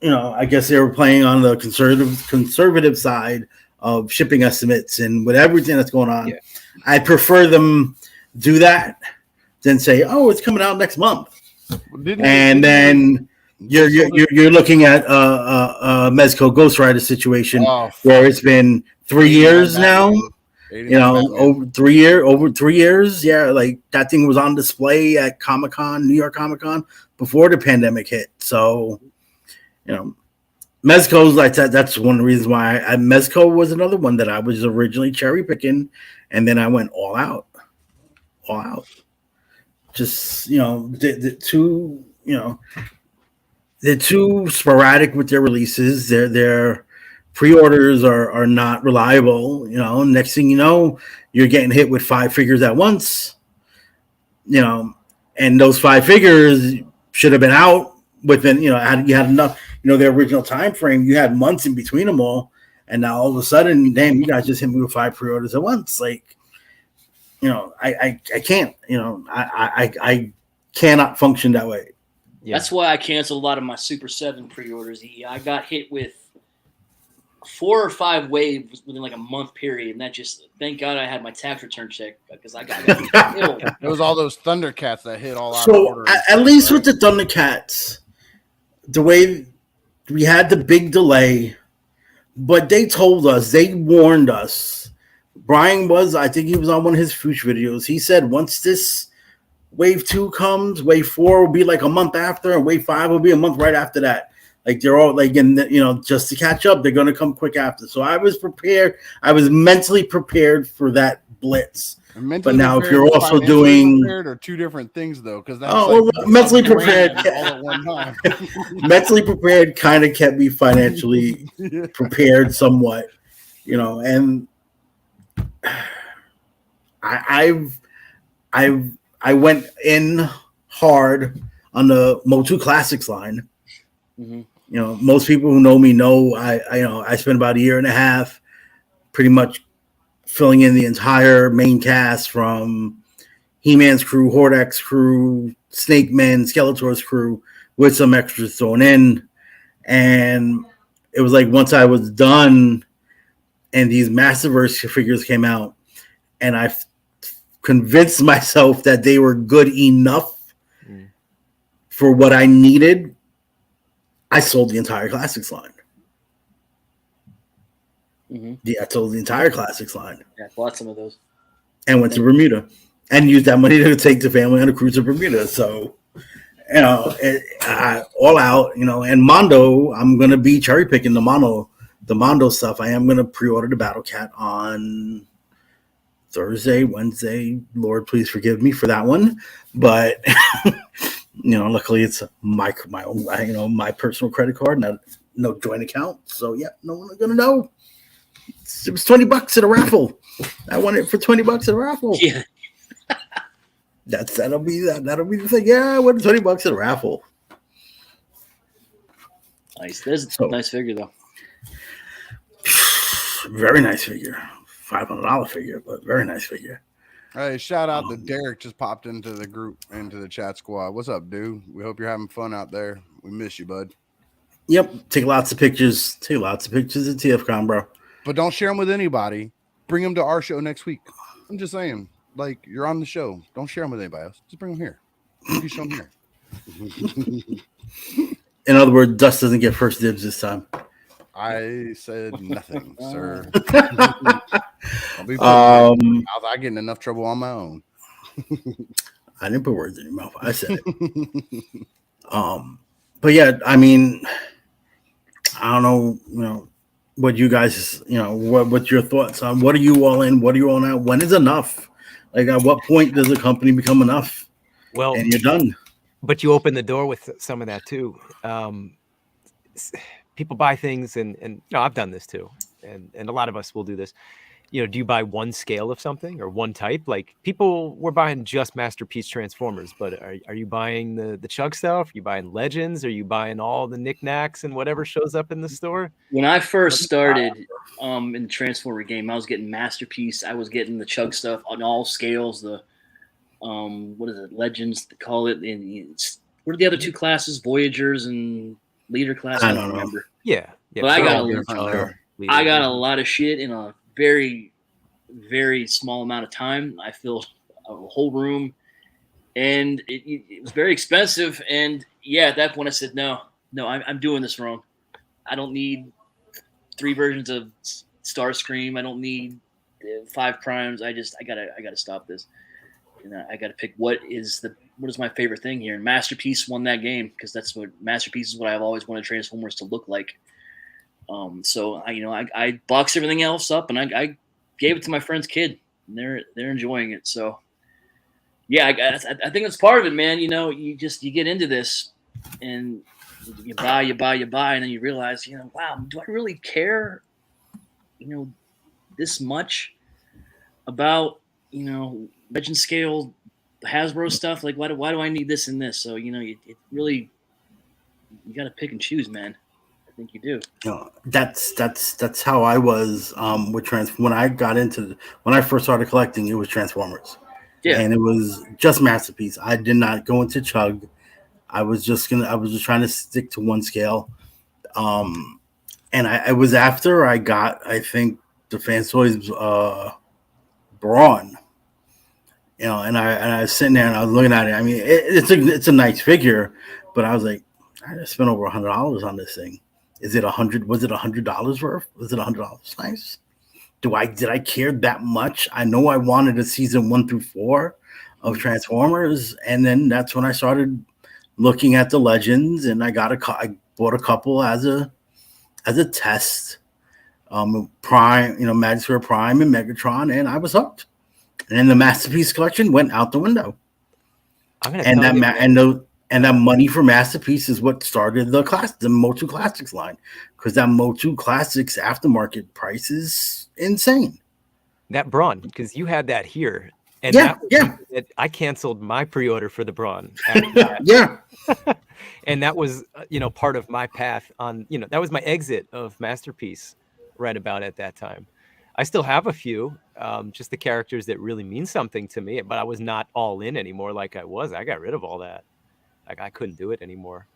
I guess they were playing on the conservative side of shipping estimates and with everything that's going on. Yeah. I prefer them do that than say, oh, it's coming out next month, and then you're looking at a Mezco Ghost Rider situation where it's been 3 years now. Over 3 years. Yeah, like that thing was on display at New York Comic Con before the pandemic hit. So, Mezco's like that. That's one of the reasons why Mezco was another one that I was originally cherry picking, and then I went all out. Just they're too sporadic with their releases. Their pre-orders are not reliable. Next thing you know, you're getting hit with 5 figures at once. And those 5 figures should have been out within. You had enough. Their original time frame. You had months in between them all, and now all of a sudden, damn, you guys just hit me with 5 pre-orders at once. Like, I can't. I cannot function that way. Yeah. That's why I canceled a lot of my Super 7 pre-orders. I got hit with 4 or 5 waves within like a month period, and that just thank God I had my tax return check because I got killed. It was all those Thundercats that hit all out of order. At least with the Thundercats, the way we had the big delay, but they told us, they warned us. Brian I think he was on one of his Fuchs videos. He said once this Wave 2 comes, wave 4 will be like a month after, and wave 5 will be a month right after that. Like they're all like, and just to catch up, they're gonna come quick after. So I was prepared. I was mentally prepared for that blitz. But now, if you're also doing, are two different things, though, because that's mentally prepared. all at one time. Mentally prepared kind of kept me financially prepared somewhat, and I went in hard on the Motu Classics line. Mm-hmm. Most people who know me know I spent about a year and a half pretty much filling in the entire main cast from He-Man's crew, Hordak's crew, Snake Men, Skeletor's crew, with some extras thrown in. And it was like once I was done and these Masterverse figures came out, and I convinced myself that they were good enough for what I needed, I sold the entire Classics line. Mm-hmm. Yeah, I sold the entire Classics line. Yeah, I bought some of those. And went to Bermuda. And used that money to take the family on a cruise to Bermuda. So, all out, and Mondo, I'm going to be cherry picking the Mondo stuff. I am going to pre-order the Battle Cat on Thursday, Wednesday. Lord, please forgive me for that one. But, luckily it's my own, my personal credit card, no joint account. So, yeah, no one's going to know. It was $20 at a raffle. I won it for $20 at a raffle. Yeah. That'll be the thing. Yeah, I won $20 at a raffle. Nice. That's a nice figure though. Very nice figure. $500 figure, but very nice figure. Hey, shout out to Derek, just popped into the group, into the chat squad. What's up, dude? We hope you're having fun out there. We miss you, bud. Yep. Take lots of pictures. Take lots of pictures at TFCon, bro. But don't share them with anybody. Bring them to our show next week. I'm just saying, like, you're on the show. Don't share them with anybody else. Just bring them here. You show them here. In other words, Dust doesn't get first dibs this time. I said nothing, sir. I get in enough trouble on my own. I didn't put words in your mouth. I said it. But yeah, I mean, I don't know, what you guys, what's your thoughts on what are you all in? What are you all out? When is enough? Like, at what point does a company become enough? Well, and you're done. But you open the door with some of that too. People buy things, and I've done this too, and a lot of us will do this. Do you buy one scale of something or one type? Like, people were buying just Masterpiece Transformers, but are you buying the Chug stuff? Are you buying Legends? Are you buying all the knickknacks and whatever shows up in the store? When I first started in the Transformer game, I was getting Masterpiece. I was getting the Chug stuff on all scales. The what is it? Legends, they call it. And what are the other two classes? Voyagers and Leader class. I don't remember. Yeah. But I got a lot of shit in a very, very small amount of time. I filled a whole room, and it was very expensive. And yeah, at that point, I said, no, I'm doing this wrong. I don't need 3 versions of Starscream. I don't need 5 primes. I gotta stop this. And I gotta pick what is my favorite thing here. And Masterpiece won that game because that's what Masterpiece is what I've always wanted Transformers to look like. So I boxed everything else up and I gave it to my friend's kid, and they're enjoying it. So yeah, I think that's part of it, man. You get into this and you buy, and then you realize, wow, do I really care, this much about, Legend scale Hasbro stuff? Like, why do I need this and this? So, it really, you got to pick and choose, man. I think you do. That's how I was with when I first started collecting. It was Transformers, and it was just Masterpiece. I did not go into Chug. I was just trying to stick to one scale, and I was after I got, I think, the Fantoys Brawn, and I was sitting there and I was looking at it. I mean, it's a nice figure, but I was like, I just spent over $100 on this thing. Is it $100? Was it $100 worth? Was it $100 nice? Did I care that much? I know I wanted a season 1 through 4 of Transformers, and then that's when I started looking at the Legends, and I bought a couple as a test. Prime, Magic Square Prime and Megatron, and I was hooked. And then the Masterpiece collection went out the window. I'm gonna And tell you, man. And that money for Masterpiece is what started the Motu Classics line, because that Motu Classics aftermarket price is insane. That Braun, because you had that here, and Yeah, I canceled my pre-order for the Braun, yeah. and that was part of my path on that was my exit of Masterpiece right about at that time. I still have a few, just the characters that really mean something to me, but I was not all in anymore like I was. I got rid of all that. Like I couldn't do it anymore.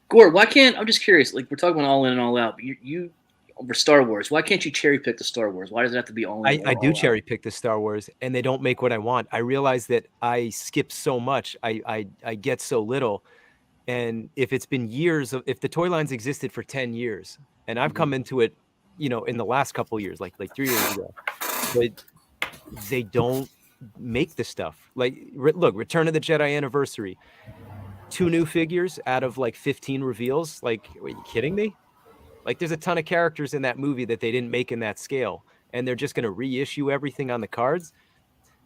Gore, why can't, I'm just curious, like we're talking about all in and all out, but you over Star Wars, why can't you cherry pick the Star Wars? Why does it have to be all in? I do cherry pick the Star Wars, and they don't make what I want. I realize that I skip so much. I get so little. And if it's been years if the toy lines existed for 10 years, and I've come into it, in the last couple of years, like 3 years ago, but they don't make the stuff. Like, look, Return of the Jedi Anniversary, 2 new figures out of like 15 reveals. Like, are you kidding me? Like, there's a ton of characters in that movie that they didn't make in that scale, and they're just going to reissue everything on the cards.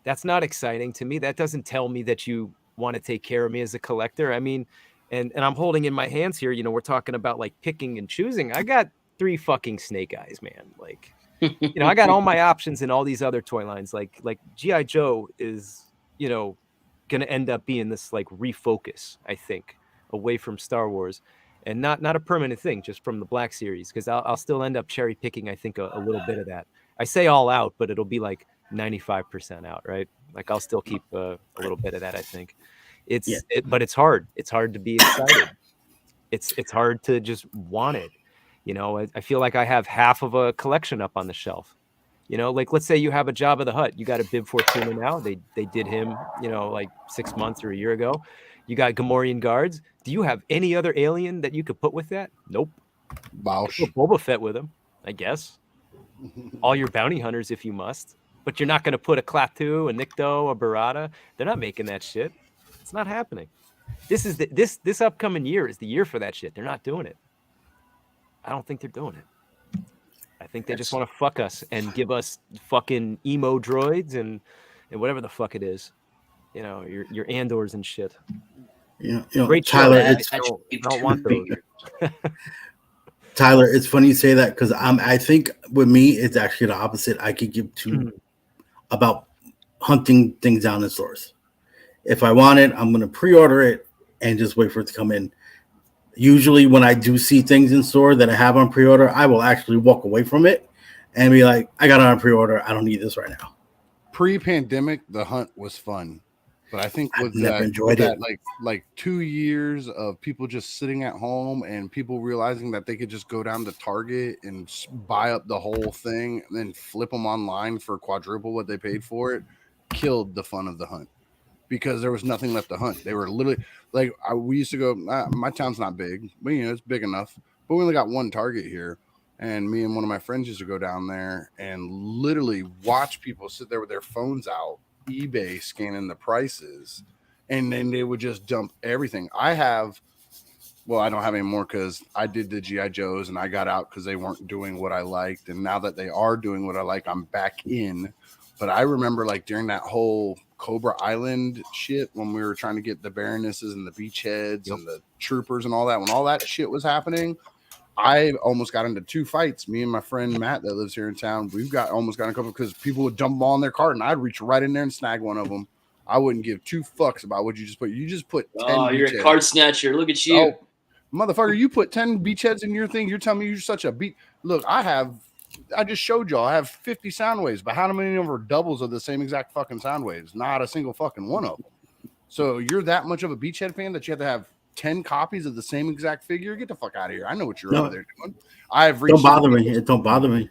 That's not exciting to me. That doesn't tell me that you want to take care of me as a collector. I mean, and I'm holding in my hands here, we're talking about like picking and choosing. I got 3 fucking Snake Eyes, man. Like, I got all my options in all these other toy lines. Like G.I. Joe is, going to end up being this like refocus, I think, away from Star Wars, and not a permanent thing, just from the Black Series, because I'll still end up cherry picking, I think, a little bit of that. I say all out, but it'll be like 95% out, right? Like I'll still keep a little bit of that, I think. But it's hard. It's hard to be excited. It's hard to just want it. I feel like I have half of a collection up on the shelf. Like let's say you have a Jabba the Hutt. You got a Bib Fortuna now. They did him, like 6 months or a year ago. You got Gamorrean guards. Do you have any other alien that you could put with that? Nope. Bausch. Put Boba Fett with him, I guess. All your bounty hunters if you must. But you're not going to put a Klaatu, a Nikto, a Barada. They're not making that shit. It's not happening. This upcoming year is the year for that shit. They're not doing it. I don't think they're doing it. I think they just want to fuck us and give us fucking emo droids and whatever the fuck it is. Your Andors and shit. Great Tyler, show. I don't want those. Tyler, it's funny you say that, because I think with me it's actually the opposite. I could give two about hunting things down in stores. If I want it, I'm going to pre-order it and just wait for it to come in. Usually when I do see things in store that I have on pre-order, I will actually walk away from it and be like, I got it on pre-order. I don't need this right now. Pre-pandemic, the hunt was fun. But I think with that like 2 years of people just sitting at home and people realizing that they could just go down to Target and buy up the whole thing and then flip them online for quadruple what they paid for it, killed the fun of the hunt, because there was nothing left to hunt. They were literally like, we used to go, my town's not big, but it's big enough, but we only got one Target here. And me and one of my friends used to go down there and literally watch people sit there with their phones out, eBay scanning the prices, and then they would just dump everything. I don't have any more because I did the G.I. Joes and I got out because they weren't doing what I liked. And now that they are doing what I like, I'm back in. But I remember like during that whole Cobra Island shit, when we were trying to get the Baronesses and the Beachheads and the Troopers and all that, when all that shit was happening, I almost got into 2 fights. Me and my friend Matt that lives here in town, almost got in a couple because people would dump them all in their cart and I'd reach right in there and snag one of them. I wouldn't give 2 fucks about what you just put. You just put 10. Oh, you're a card snatcher. Look at you. Oh, motherfucker, you put 10 beachheads in your thing. You're telling me you're such a beat. Look, I just showed y'all I have 50 sound waves, but how many of them are doubles of the same exact fucking sound waves? Not a single fucking one of them. So you're that much of a beachhead fan that you have to have 10 copies of the same exact figure? Get the fuck out of here. I know what you're over there doing. Don't bother me. It don't bother me.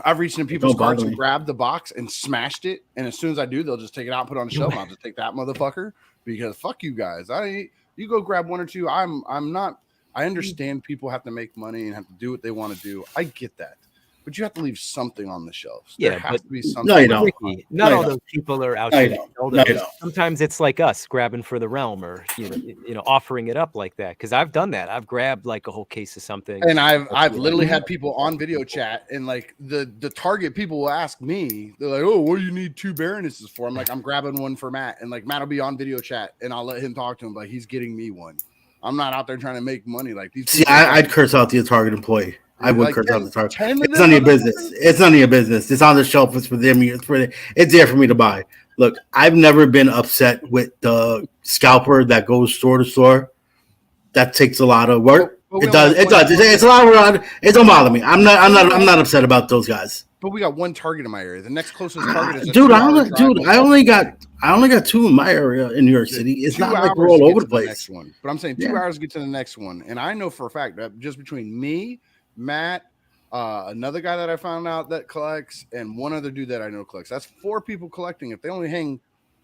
I've reached in people's carts and grabbed the box and smashed it. And as soon as I do, they'll just take it out and put it on the shelf. And I'll just take that motherfucker because fuck you guys. You go grab 1 or 2. I understand people have to make money and have to do what they want to do. I get that. but you have to leave something on the shelves. Yeah, There has to be something. No, you don't. Ricky, not No, you all don't. those people are out No, you there. don't. No, you don't. Sometimes it's like us grabbing for the realm, or offering it up like that. Because I've done that. I've grabbed like a whole case of something. And I've literally had people on video chat, and like the target people will ask me, they're like, "Oh, what do you need 2 Baronesses for?" I'm like, "I'm grabbing one for Matt," and like Matt will be on video chat, and I'll let him talk to him, like he's getting me one. I'm not out there trying to make money like these. See, I'd curse out the target employee. I would like curse out the target. 10 It's none of your business. It's none of your business. It's on the shelf. It's for them. It's there for me to buy. Look, I've never been upset with the scalper that goes store to store. That takes a lot of work. It does. It's a lot of work. It don't bother me. I'm not upset about those guys. But we got one Target in my area. The next closest Target is I only got 2 in my area in New York City. It's not like we're all over the place. Next one. But I'm saying 2 hours to get to the next one. And I know for a fact that just between me, Matt, another guy that I found out that collects, and one other dude that I know collects. That's 4 people collecting. If they only hang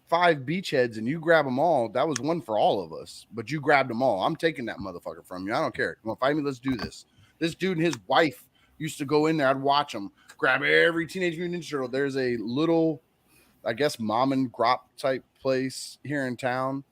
5 beachheads and you grab them all, that was one for all of us. But you grabbed them all. I'm taking that motherfucker from you. I don't care. Come on, fight me. Let's do this. This dude and his wife used to go in there. I'd watch them grab every Teenage Mutant Ninja Turtle. There's a little, I guess, mom and grop type place here in town.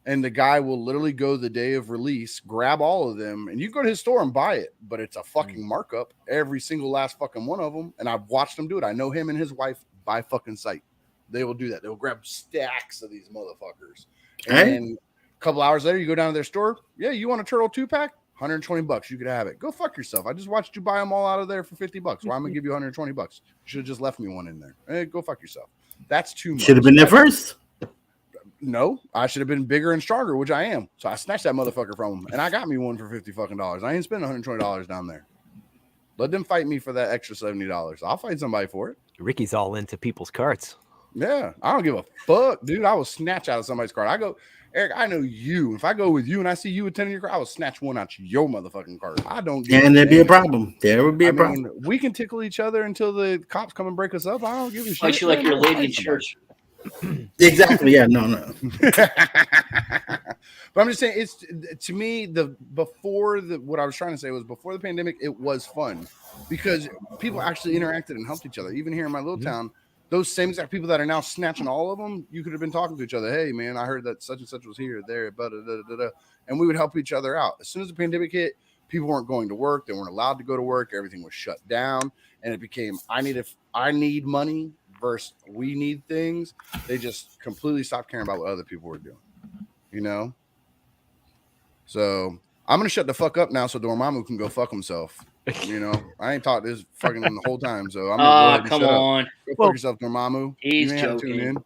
And the guy will literally go the day of release, grab all of them, and you go to his store and buy it. But it's a fucking markup, every single last fucking one of them. And I've watched him do it. I know him and his wife by fucking sight. They will do that. They'll grab stacks of these motherfuckers. And then a couple hours later, you go down to their store. Yeah, you want a turtle 2-pack? $120. You could have it. Go fuck yourself. I just watched you buy them all out of there for $50. Why am I gonna give you $120? You should have just left me one in there. Hey, go fuck yourself. That's too much. Should have been there first. No, I should have been bigger and stronger, which I am. So I snatched that motherfucker from him, and I got me one for $50 fucking dollars. I ain't spending $120 down there. Let them fight me for that extra $70. I'll fight somebody for it. Ricky's all into people's carts. Yeah, I don't give a fuck, dude. I will snatch out of somebody's cart. I go, Eric, I know you. If I go with you and I see you attending your cart, I will snatch one out your motherfucking cart. I don't. And there'd be a problem. There would be a problem. We can tickle each other until the cops come and break us up. I don't give a shit. Like you like your lady in church. Exactly. Yeah. No. But I'm just saying, it's to me what I was trying to say was before the pandemic, it was fun because people actually interacted and helped each other. Even here in my little town, those same exact people that are now snatching all of them, you could have been talking to each other. Hey, man, I heard that such and such was here, there, and we would help each other out. As soon as the pandemic hit, people weren't going to work. They weren't allowed to go to work. Everything was shut down, and it became I need money versus we need things. They just completely stopped caring about what other people were doing, you know. So I'm gonna shut the fuck up now, so Dormammu can go fuck himself. You know, I ain't talked this fucking the whole time, so I'm gonna go come on. Go fuck yourself, Dormammu. He's joking.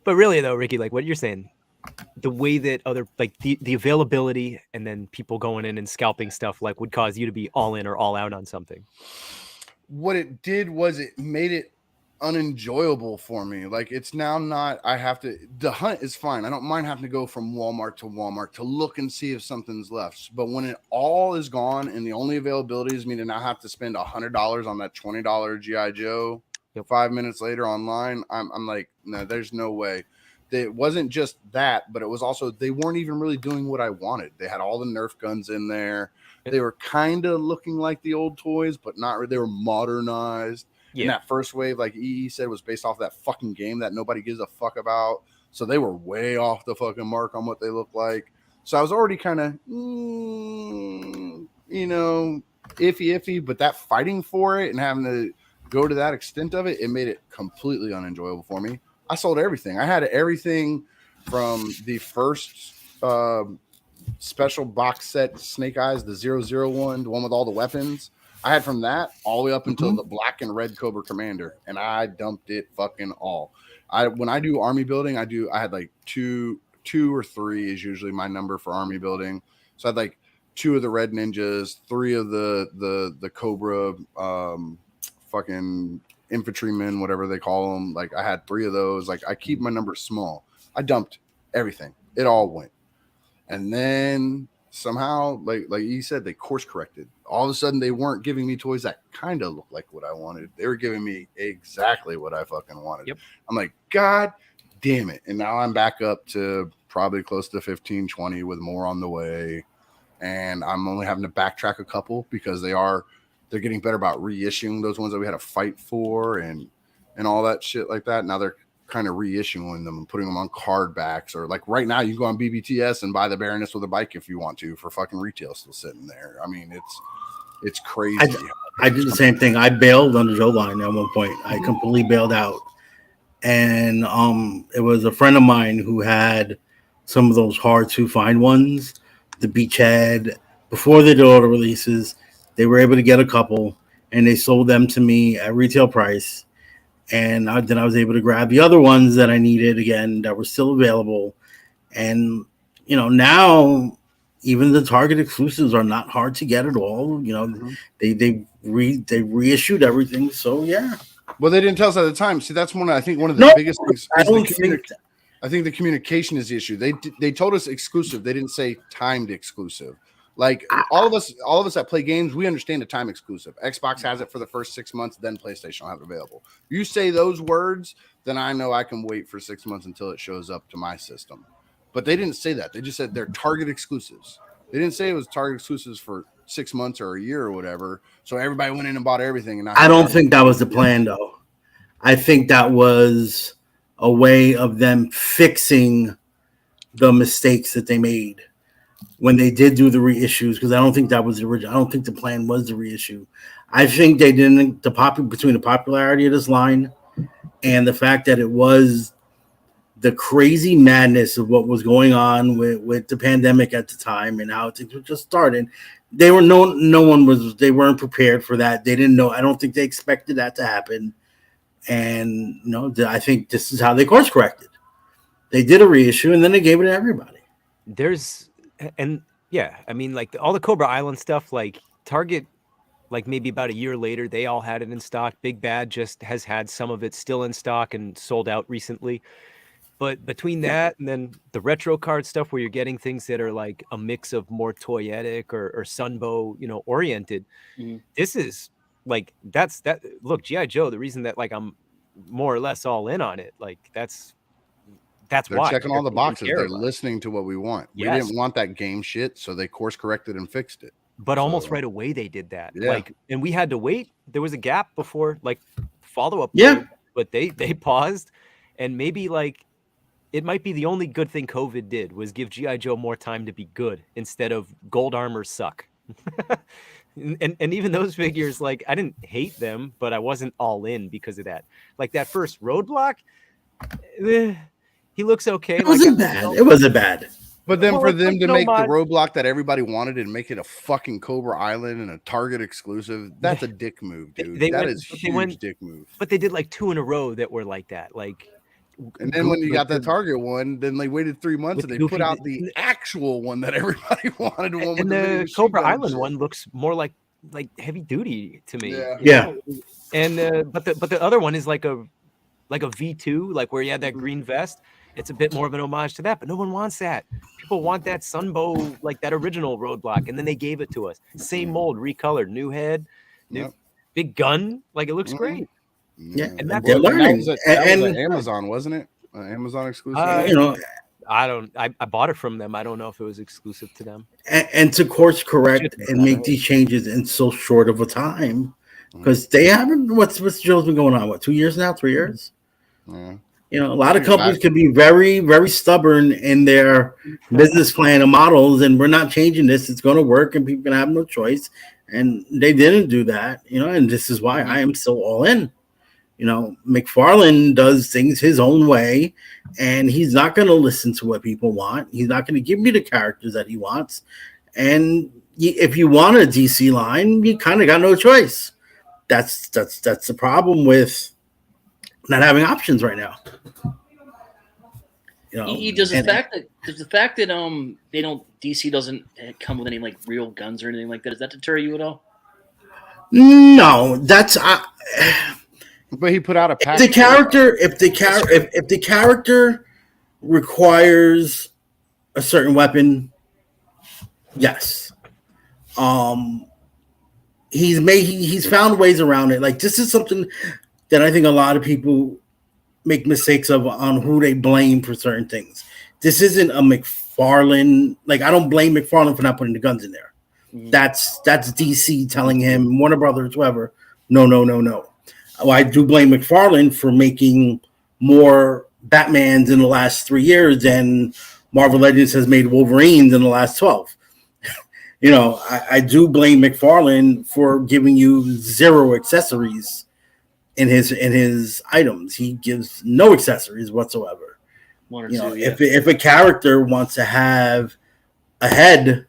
But really, though, Ricky, like what you're saying, the way that other like the availability and then people going in and scalping stuff like would cause you to be all in or all out on something. What it did was it made it unenjoyable for me. Like it's now not the hunt is fine. I don't mind having to go from Walmart to look and see if something's left. But when it all is gone and the only availability is me to now have to spend $100 on that $20 GI Joe 5 minutes later online, I'm like, no, there's no way. It wasn't just that, but it was also they weren't even really doing what I wanted. They had all the Nerf guns in there. They were kind of looking like the old toys, but not. They were modernized. Yeah. And that first wave, like EE said, was based off that fucking game that nobody gives a fuck about. So they were way off the fucking mark on what they look like. So I was already kind of, iffy. But that fighting for it and having to go to that extent of it, it made it completely unenjoyable for me. I sold everything. I had everything from the first special box set Snake Eyes, the 001, the one with all the weapons. I had from that all the way up until the black and red Cobra Commander, and I dumped it fucking all. When I do army building, I had like two or three is usually my number for army building. So I had like 2 of the Red Ninjas, 3 of the Cobra fucking infantrymen, whatever they call them. Like I had 3 of those. Like I keep my numbers small. I dumped everything. It all went. And then somehow, like you said, they course corrected. All of a sudden, they weren't giving me toys that kind of looked like what I wanted. They were giving me exactly what I fucking wanted. Yep. I'm like, God damn it. And now I'm back up to probably close to 15, 20 with more on the way. And I'm only having to backtrack a couple because they They're getting better about reissuing those ones that we had to fight for and all that shit like that. Now they're kind of reissuing them and putting them on card backs, or like right now you can go on BBTS and buy the Baroness with a bike if you want to for fucking retail still sitting there. I mean, it's crazy. I did the same thing. I bailed on the Joe line at one point. I completely bailed out. And it was a friend of mine who had some of those hard to find ones. The Beachhead, before they did all the releases, they were able to get a couple, and they sold them to me at retail price. And then I was able to grab the other ones that I needed again that were still available. And now even the Target exclusives are not hard to get at all. They reissued everything. So yeah. Well, they didn't tell us at the time. See, that's one of the biggest things. I think the communication is the issue. They told us exclusive. They didn't say timed exclusive. Like all of us that play games, we understand the time exclusive. Xbox has it for the first 6 months, then PlayStation will have it available. You say those words, then I know I can wait for 6 months until it shows up to my system. But they didn't say that. They just said they're Target exclusives. They didn't say it was Target exclusives for 6 months or a year or whatever. So everybody went in and bought everything. And I don't think that was the plan, though. I think that was a way of them fixing the mistakes that they made when they did do the reissues, because I don't think that was the original. I don't think the plan was the reissue. I think they didn't between the popularity of this line and the fact that it was the crazy madness of what was going on with the pandemic at the time and how things were just starting. They were they weren't prepared for that. They didn't know. I don't think they expected that to happen. And I think this is how they course corrected. They did a reissue and then they gave it to everybody. I mean, like all the Cobra Island stuff, like Target, like maybe about a year later, they all had it in stock. Big Bad just has had some of it still in stock and sold out recently. But between that and then the retro card stuff where you're getting things that are like a mix of more toyetic or Sunbow, oriented, this is like that. Look, G.I. Joe, the reason that like I'm more or less all in on it, like that's they're why checking all the boxes. They're listening to what we want. Yes. We didn't want that game shit, so they course corrected and fixed it. But almost right away they did that. Yeah. Like, and we had to wait. There was a gap before like follow up. Yeah. But they paused, and maybe like it might be the only good thing COVID did was give G.I. Joe more time to be good instead of gold armor suck. and even those figures, like I didn't hate them, but I wasn't all in because of that. Like that first Roadblock, he looks okay. It wasn't bad. It wasn't bad. But then for them to make the Roadblock that everybody wanted and make it a fucking Cobra Island and a Target exclusive, that's a dick move, dude. That is huge dick move. But they did like 2 in a row that were like that. Like, and then when you got the Target one, then they waited 3 months and they put out the actual one that everybody wanted. And the Cobra Island one looks more like heavy duty to me. Yeah. And but the other one is like a V2, like where you had that green vest. It's a bit more of an homage to that, but no one wants that. People want that Sunbow, like that original Roadblock, and then they gave it to us. Same mold, recolored, new head, new big gun. Like it looks great. Yeah, and that's they're learning. That was Amazon, wasn't it? Amazon exclusive. I bought it from them. I don't know if it was exclusive to them. And to course correct and make these changes in so short of a time, because they haven't. What's Joe's been going on? What, 2 years now? 3 years? Yeah. A lot of companies can be very, very stubborn in their business plan and models, and we're not changing this. It's going to work, and people can have no choice. And they didn't do that, and this is why I am still all in. McFarlane does things his own way, and he's not going to listen to what people want. He's not going to give me the characters that he wants. And if you want a DC line, you kind of got no choice. That's the problem with not having options right now. Does the fact that they don't, DC doesn't come with any like real guns or anything like that, does that deter you at all? No, that's but he put out a pack. If the character requires a certain weapon, yes. He's found ways around it. Like this is something that I think a lot of people make mistakes of on who they blame for certain things. This isn't a McFarlane. Like I don't blame McFarlane for not putting the guns in there. That's DC telling him, Warner Brothers, whoever, no. Well, I do blame McFarlane for making more Batmans in the last 3 years than Marvel Legends has made Wolverines in the last 12. I do blame McFarlane for giving you 0 accessories in his items. He gives no accessories whatsoever. One or two, yeah. If a character wants to have a head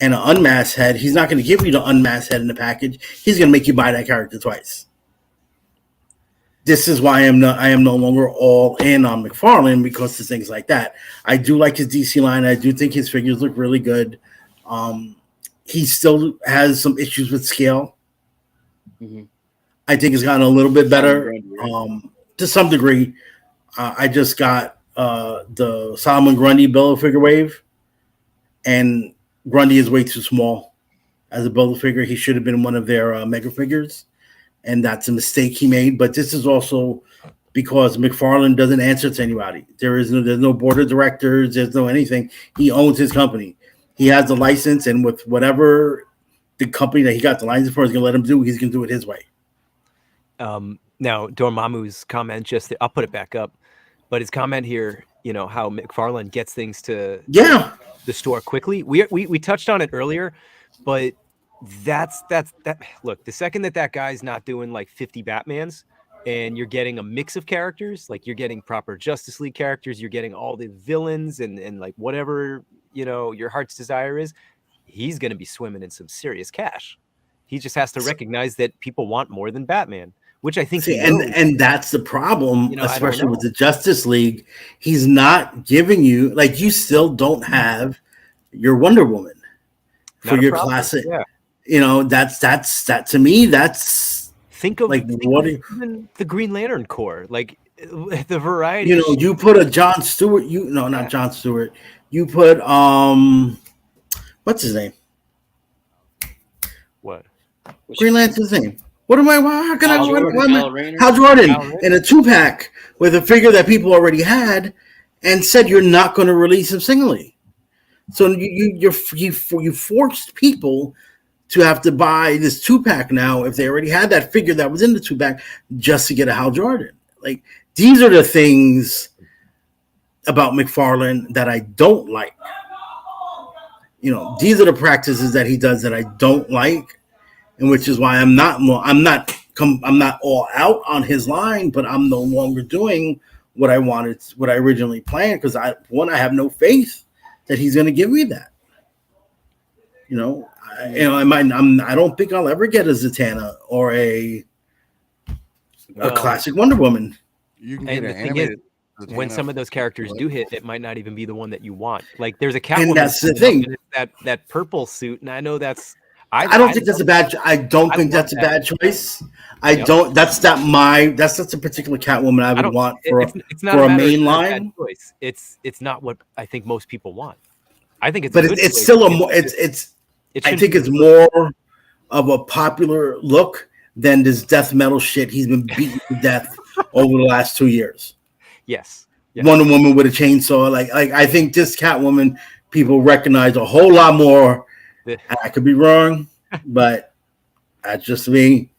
and an unmasked head, he's not going to give you the unmasked head in the package. He's going to make you buy that character twice. This is why I am no longer all in on McFarlane, because of things like that. I do like his DC line. I do think his figures look really good. He still has some issues with scale. Mm-hmm. I think it's gotten a little bit better to some degree. I just got the Solomon Grundy Build-A-Figure wave, and Grundy is way too small as a Build-A-Figure. He should have been one of their mega figures, and that's a mistake he made. But this is also because McFarlane doesn't answer to anybody. There's no board of directors. There's no anything. He owns his company. He has the license, and with whatever the company that he got the license for is going to let him do, he's going to do it his way. Now, Dormammu's comment, I'll put it back up, but his comment here, how McFarlane gets things to the store quickly. We touched on it earlier, but that's look, the second that guy's not doing like 50 Batmans and you're getting a mix of characters, like you're getting proper Justice League characters, you're getting all the villains and like whatever, your heart's desire is, he's going to be swimming in some serious cash. He just has to recognize that people want more than Batman, which I think and that's the problem, especially with the Justice League. He's not giving you, like, you still don't have your Wonder Woman for your classic. Yeah. That's to me, that's think of even the Green Lantern Corps, like the variety. You put a John Stewart. Not John Stewart. You put what's his name? What? Green Lantern's name? What am I? How can Hal Jordan in a 2-pack with a figure that people already had, and said you're not going to release him singly. So you forced people to have to buy this 2-pack now if they already had that figure that was in the 2-pack just to get a Hal Jordan. Like, these are the things about McFarlane that I don't like. These are the practices that he does that I don't like, and which is why I'm not all out on his line, but I'm no longer doing what I originally planned, because I have no faith that he's going to give me that. I don't think I'll ever get a Zatanna or a classic Wonder Woman. You can get an animated. When some of those characters do hit, it might not even be the one that you want. Like, there's a Catwoman, and that's the thing. That purple suit, and I know that's. I don't think that's a bad. I don't think that's a bad choice. I don't. That's not a particular Catwoman I would want for a main line. It's not what I think most people want. I think it's. But it's still a more. I think it's more of a popular look than this death metal shit he's been beaten to death over the last 2 years. Yes. Wonder Woman with a chainsaw. Like I think this Catwoman people recognize a whole lot more. I could be wrong, but that's just me.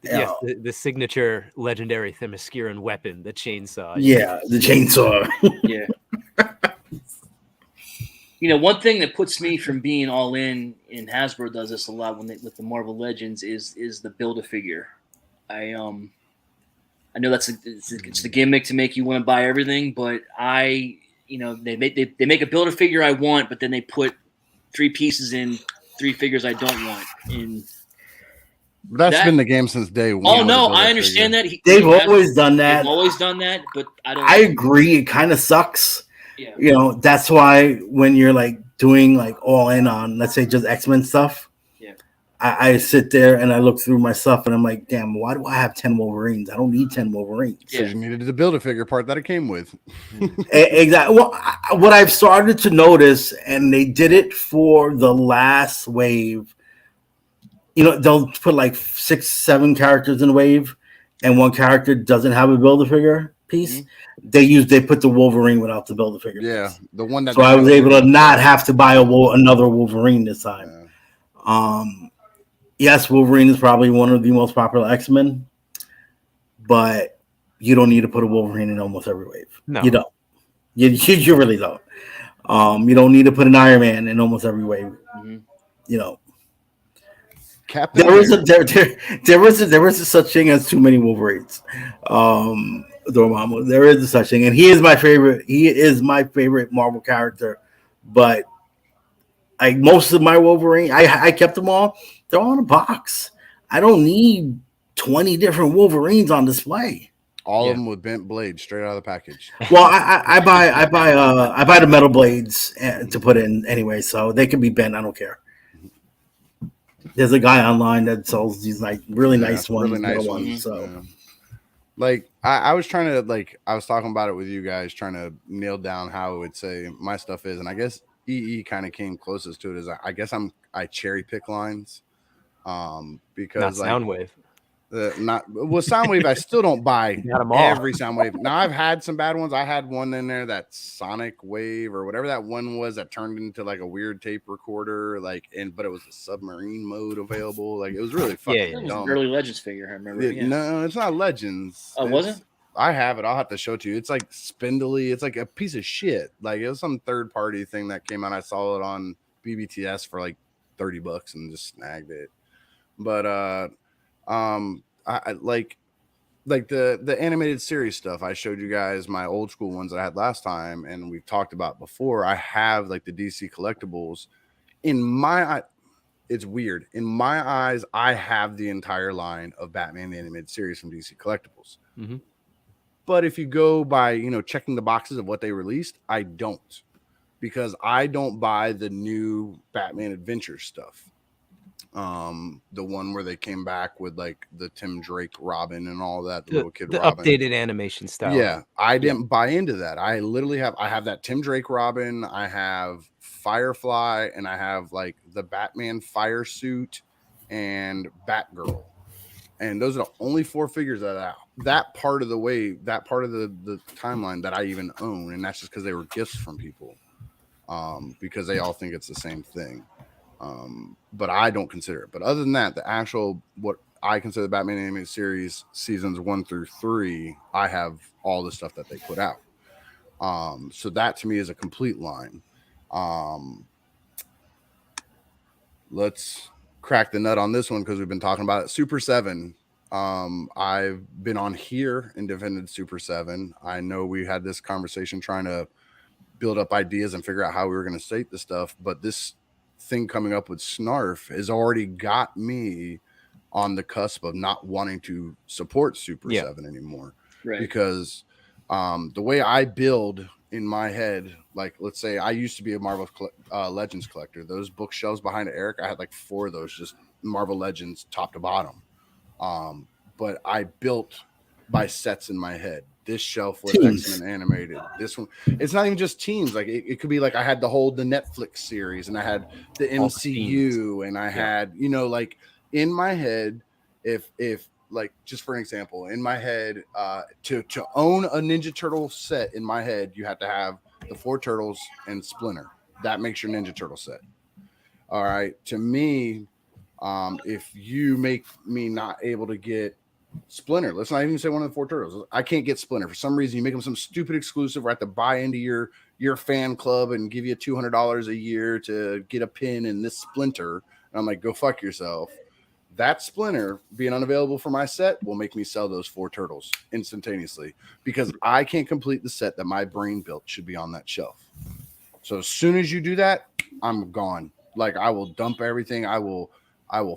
Yes, the signature legendary Themysciran weapon, the chainsaw. Yeah, the chainsaw. Yeah. One thing that puts me from being all in, and Hasbro does this a lot with the Marvel Legends, is the Build-A-Figure. I know it's the gimmick to make you want to buy everything, but they make a Build-A-Figure I want, but then they put 3 pieces in 3 figures I don't want. And that's been the game since day one. Oh no, I understand that. They've always done that. They've always done that, but I agree. It kind of sucks. Yeah. That's why when you're like doing like all in on, let's say, just X-Men stuff. I sit there and I look through my stuff and I'm like, damn, why do I have 10 Wolverines? I don't need 10 Wolverines. Because you needed the Build-A-Figure part that it came with. Exactly. Well, what I've started to notice, and they did it for the last wave, they'll put like 6, 7 characters in a wave, and one character doesn't have a Build-A-Figure piece. Mm-hmm. They put the Wolverine without the Build-A-Figure piece. The one that. So I was able to not have to buy another Wolverine this time. Yes, Wolverine is probably one of the most popular X-Men, but you don't need to put a Wolverine in almost every wave. No. You don't. You really don't. You don't need to put an Iron Man in almost every wave. Mm-hmm. You know, Captain there is a America. there is a such thing as too many Wolverines. Dormammu, there is a such thing, and he is my favorite. He is my favorite Marvel character, but most of my Wolverine, I kept them all. They're all in a box. I don't need 20 different Wolverines on display. All Yeah. of them with bent blades straight out of the package. Well, I buy the metal blades to put in anyway, so they can be bent. I don't care. There's a guy online that sells these really Yeah, nice ones, really metal nice ones. ones. So Yeah. Like I was trying to I was talking about it with you guys, trying to nail down how I would say my stuff is, and I guess EE kind of came closest to it. Is I guess I cherry pick lines, Not because like Soundwave. not well Soundwave. I still don't buy Got 'em all. every Soundwave. Now I've had some bad ones. I had one in there, that Sonic Wave or whatever that one was, that turned into like a weird tape recorder, but it was a submarine mode available. Like it was really fucking Yeah, That was an dumb. early Legends figure. I remember. Yeah. No, it's not Legends. Oh, wasn't? I have it. I'll have to show it to you. It's like spindly. It's like a piece of shit. Like it was some third party thing that came out. I saw it on BBTS for like $30 and just snagged it. But I like the animated series stuff. I showed you guys my old school ones that I had last time, and we've talked about before. I have like the DC collectibles. It's weird. In my eyes, I have the entire line of Batman the animated series from DC collectibles. Mm-hmm. But if you go by, checking the boxes of what they released, I don't, because I don't buy the new Batman Adventure stuff. The one where they came back with like the Tim Drake Robin and all that, the little kid the Robin. updated animation style. Yeah, I didn't buy into that. I literally have that Tim Drake Robin, I have Firefly, and I have like the Batman fire suit and Batgirl. And those are the only 4 figures that part of the timeline that I even own, and that's just because they were gifts from people, because they all think it's the same thing. But I don't consider it. But other than that, the actual what I consider the Batman animated series seasons 1 through 3, I have all the stuff that they put out. So that to me is a complete line. Let's crack the nut on this one because we've been talking about it. Super 7. I've been on here and defended Super 7. I know we had this conversation trying to build up ideas and figure out how we were going to state the stuff, but this thing coming up with Snarf has already got me on the cusp of not wanting to support Super 7 anymore. Right. Because the way I build in my head, like let's say I used to be a Marvel Legends collector. Those bookshelves behind Eric, I had like 4 of those, just Marvel Legends top to bottom. But I built by sets in my head. This shelf was X-Men animated. This one, it's not even just teams. Like it could be like I had the Netflix series, and I had the MCU, and I had, like in my head, if like just for an example, in my head, to own a Ninja Turtle set in my head, you have to have the 4 Turtles and Splinter. That makes your Ninja Turtle set. All right. To me, if you make me not able to get Splinter, let's not even say one of the 4 Turtles. I can't get Splinter for some reason. You make them some stupid exclusive where I have to buy into your fan club and give you $200 a year to get a pin in this Splinter. And I'm like, go fuck yourself. That Splinter being unavailable for my set will make me sell those 4 Turtles instantaneously, because I can't complete the set that my brain built should be on that shelf. So as soon as you do that, I'm gone. Like I will dump everything. I will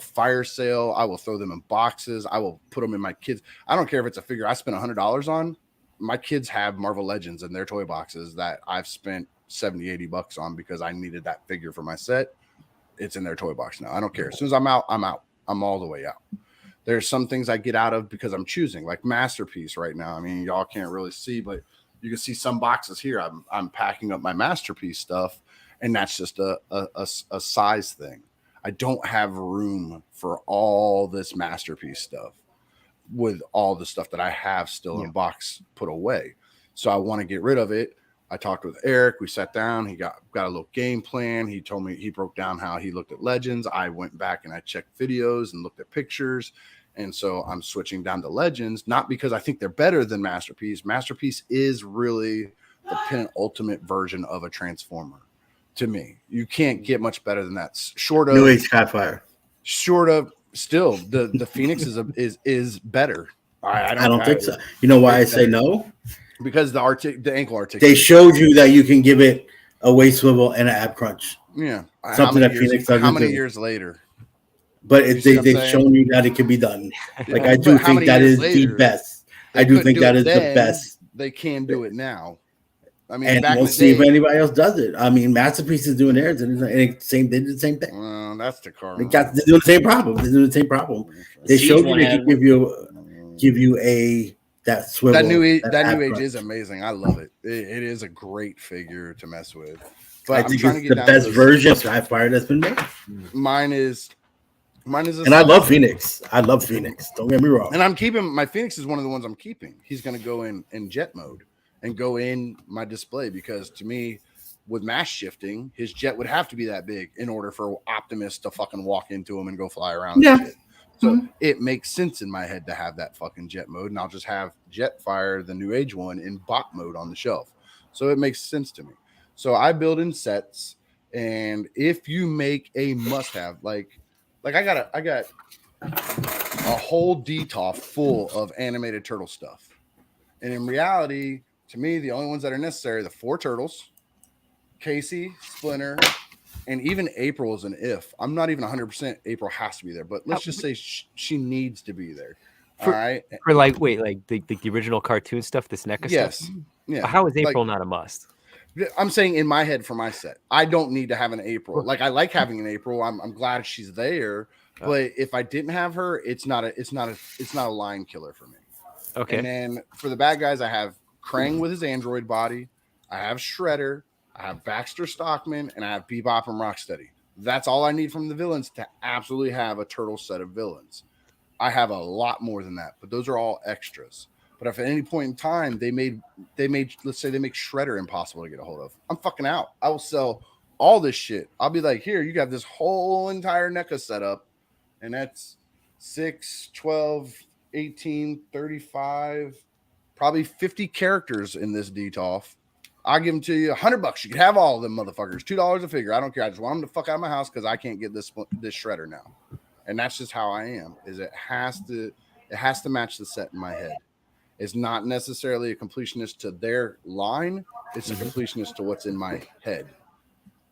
fire sale. I will throw them in boxes. I will put them in my kids. I don't care if it's a figure I spent $100 on. My kids have Marvel Legends in their toy boxes that I've spent $70-$80 on because I needed that figure for my set. It's in their toy box now. I don't care. As soon as I'm out, I'm out. I'm all the way out. There's some things I get out of because I'm choosing, like Masterpiece right now. I mean, y'all can't really see, but you can see some boxes here. I'm packing up my Masterpiece stuff, and that's just a size thing. I don't have room for all this Masterpiece stuff with all the stuff that I have still in box put away. So I want to get rid of it. I talked with Eric. We sat down. He got a little game plan. He told me, he broke down how he looked at Legends. I went back and I checked videos and looked at pictures. And so I'm switching down to Legends, not because I think they're better than Masterpiece. Masterpiece is really the penultimate version of a Transformer to me. You can't get much better than that. Short of New Age Skyfire. Short of still the Phoenix is better. I don't think so. You know why I say no? Because the ankle articulation. They showed you that you can give it a waist swivel and an ab crunch. Yeah, something that Phoenix doesn't do. How many years later? But they've shown you that it can be done. Like I do think that is the best. I do think that is the best. They can do it now. I mean, and we'll see if anybody else does it. I mean, Masterpiece is doing theirs, and they did the same thing. Well, that's the car. They're doing the same problem. They're doing the same problem. They showed you they can give you that swivel. That new age is amazing. I love it. It is a great figure to mess with. But I think it's the best version of Skyfire that's been made. Mine is. And I love Phoenix. Don't get me wrong. And I'm keeping my Phoenix is one of the ones I'm keeping. He's going to go in jet mode and go in my display because to me, with mass shifting, his jet would have to be that big in order for Optimus to fucking walk into him and go fly around. Yeah. And shit. So it makes sense in my head to have that fucking jet mode, and I'll just have Jetfire, the new age one, in bot mode on the shelf. So it makes sense to me. So I build in sets, and if you make a must-have, like I got a whole DTOF full of animated turtle stuff, and in reality, to me, the only ones that are necessary are the 4 turtles, Casey, Splinter. And even April is an if. I'm not even 100% April has to be there, but let's just say she needs to be there. All right. For like the original cartoon stuff, this NECA stuff? Yeah. How is April not a must? I'm saying in my head for my set, I don't need to have an April. Like I like having an April. I'm glad she's there. But if I didn't have her, it's not a line killer for me. Okay. And then for the bad guys, I have Krang with his android body. I have Shredder. I have Baxter Stockman, and I have Bebop and Rocksteady. That's all I need from the villains to absolutely have a turtle set of villains. I have a lot more than that, but those are all extras. But if at any point in time they made, let's say they make Shredder impossible to get a hold of, I'm fucking out. I will sell all this shit. I'll be like, here, you got this whole entire NECA setup, and that's 6, 12, 18, 35, probably 50 characters in this DTOF. I'll give them to you $100. You can have all of them motherfuckers. $2 a figure. I don't care. I just want them to fuck out of my house because I can't get this Shredder now. And that's just how I am. Is it has to match the set in my head. It's not necessarily a completionist to their line. It's a completionist to what's in my head.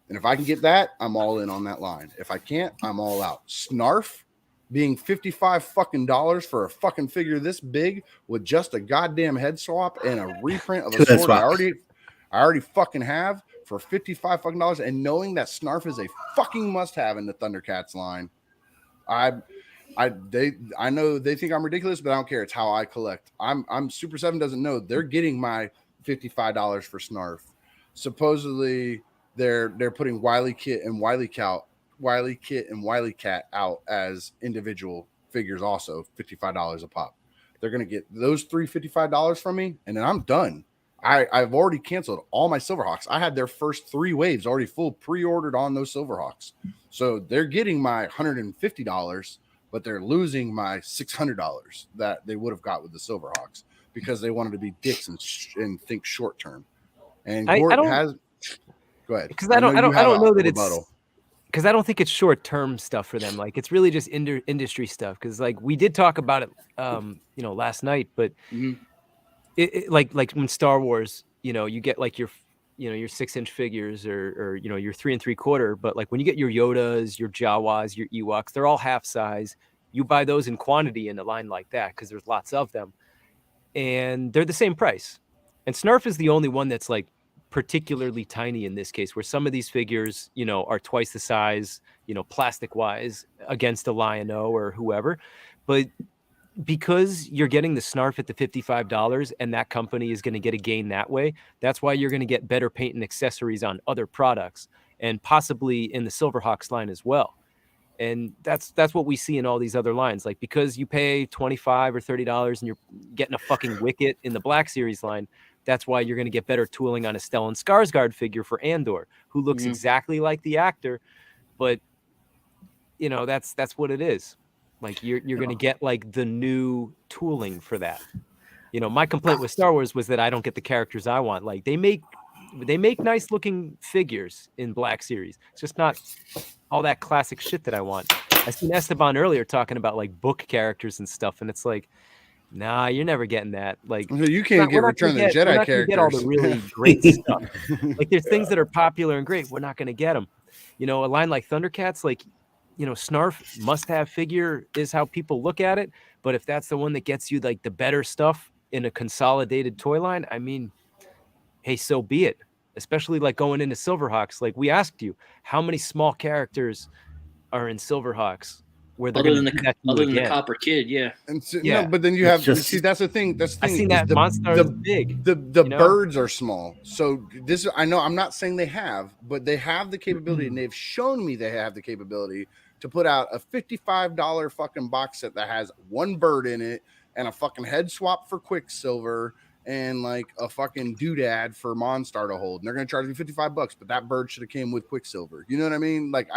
And if I can get that, I'm all in on that line. If I can't, I'm all out. Snarf being $55 fucking dollars for a fucking figure this big with just a goddamn head swap and a reprint of a sword I already fucking have for $55 fucking dollars, and knowing that Snarf is a fucking must-have in the Thundercats line, I know they think I'm ridiculous, but I don't care. It's how I collect. I'm Super 7 doesn't know they're getting my $55 for Snarf. Supposedly they're putting Wily Kit and Wily Cat out as individual figures, also $55 a pop. They're gonna get those 3 $55 from me, and then I'm done. I've already canceled all my Silverhawks. I had their first 3 waves already full pre-ordered on those Silverhawks. So they're getting my $150, but they're losing my $600 that they would have got with the Silverhawks because they wanted to be dicks and think short term. And Gort has go ahead. Because I don't know that it's because I don't think it's short term stuff for them. Like it's really just industry stuff. Because like we did talk about it, last night, but. It like when Star Wars, you get like your 6-inch figures or your 3 3/4. But like when you get your Yodas, your Jawas, your Ewoks, they're all half size. You buy those in quantity in a line like that because there's lots of them, and they're the same price. And Snarf is the only one that's like particularly tiny in this case, where some of these figures, are twice the size, plastic wise against a Lion-O or whoever, but. Because you're getting the Snarf at the $55 and that company is going to get a gain that way, that's why you're going to get better paint and accessories on other products and possibly in the Silverhawks line as well. And that's what we see in all these other lines. Like because you pay $25 or $30 and you're getting a fucking Wicket in the Black Series line, That's why you're going to get better tooling on a Stellan Skarsgård figure for Andor, who looks exactly like the actor, but that's what it is. Like you're going to get like the new tooling for that. My complaint with Star Wars was that I don't get the characters I want. Like they make nice looking figures in Black Series. It's just not all that classic shit that I want. I seen Esteban earlier talking about like book characters and stuff, and it's like, nah, you're never getting that. Like you can't get Return of the Jedi we're not characters. Get all the really great stuff. Like there's things that are popular and great. We're not going to get them. A line like Thundercats, like Snarf must-have figure is how people look at it. But if that's the one that gets you like the better stuff in a consolidated toy line, I mean, hey, so be it. Especially like going into Silverhawks. Like we asked you, how many small characters are in Silverhawks where they're other than the Copper Kid, yeah. And so, no, but then you have see that's the thing. That's the thing. I seen that monster is big. The birds are small. So this I know I'm not saying they have, but they have the capability, and they've shown me they have the capability to put out a $55 fucking box set that has one bird in it and a fucking head swap for Quicksilver and like a fucking doodad for Monstar to hold. And they're gonna charge me $55, but that bird should have came with Quicksilver. You know what I mean? Like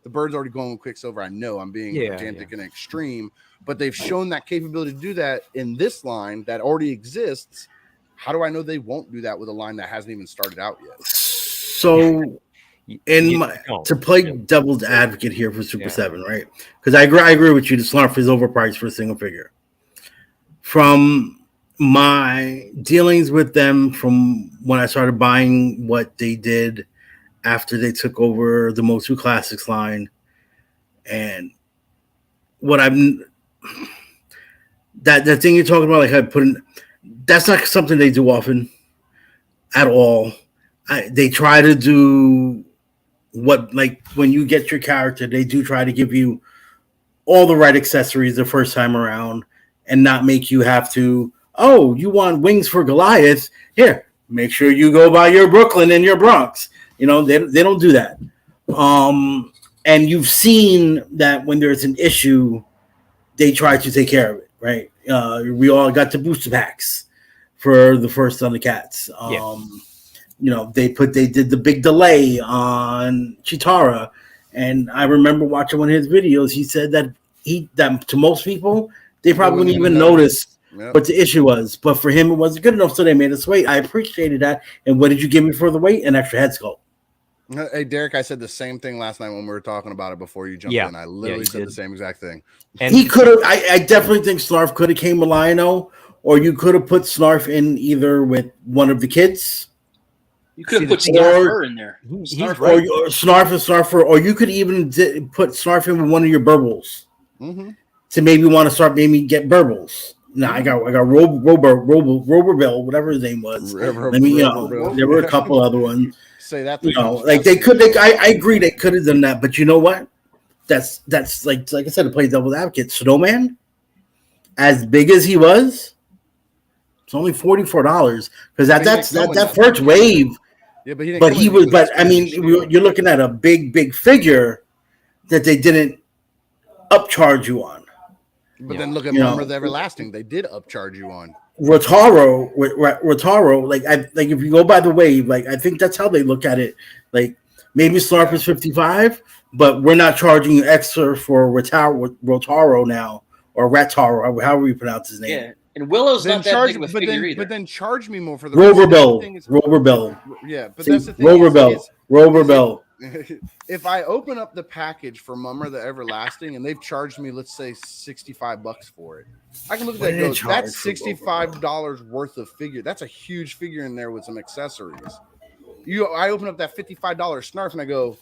the bird's already going with Quicksilver. I know I'm being pedantic and extreme, but they've shown that capability to do that in this line that already exists. How do I know they won't do that with a line that hasn't even started out yet? So, to play devil's advocate here for Super 7, right? Because I agree with you. The Snarf is overpriced for a single figure. From my dealings with them, from when I started buying what they did after they took over the Motu Classics line, and what that thing you're talking about, like I put in, that's not something they do often at all. They try to do what, like when you get your character, they do try to give you all the right accessories the first time around and not make you have to, oh, you want wings for Goliath? Here, make sure you go by your Brooklyn and your Bronx. They don't do that. And you've seen that when there's an issue, they try to take care of it, right? We all got the booster packs for the first Thundercats. They did the big delay on Chitara, and I remember watching one of his videos. He said that to most people, they probably wouldn't even notice what the issue was, but for him, it wasn't good enough, so they made us wait. I appreciated that. And what did you give me for the wait? An extra head sculpt. Hey, Derek, I said the same thing last night when we were talking about it before you jumped in. I literally said the same exact thing. And he could have. I definitely think Snarf could have came with Lion-O, or you could have put Snarf in either with one of the kids. You could have put Snarf in there. Snarf, right. or Snarf and Snarfer, or you could even put Snarf in with one of your Burbles to maybe want to start get Burbles. No, I got Roberbill, whatever his name was. There were a couple other ones. Say that, they could. I agree, they could have done that, but you know what? That's like I said, to play devil's advocate. Snowman, as big as he was, it's only $44 because that first wave. Yeah, but he was. But I mean, you're looking at a big figure that they didn't upcharge you on. But then look at Mummer the Everlasting. They did upcharge you on. Rotaro, like if you go by the wave, like I think that's how they look at it. Like maybe Snarf is 55, but we're not charging you extra for Rotaro now, or Rataro, however you pronounce his name. Yeah, and Willow's not that big of a figure either. But then charge me more for the Roverbill. Yeah, but that's the thing. Roverbill. If I open up the package for Mummer the Everlasting and they've charged me, let's say $65 for it, I can look at that and go, that's $65 worth of figure. That's a huge figure in there with some accessories. I open up that $55 Snarf and I go,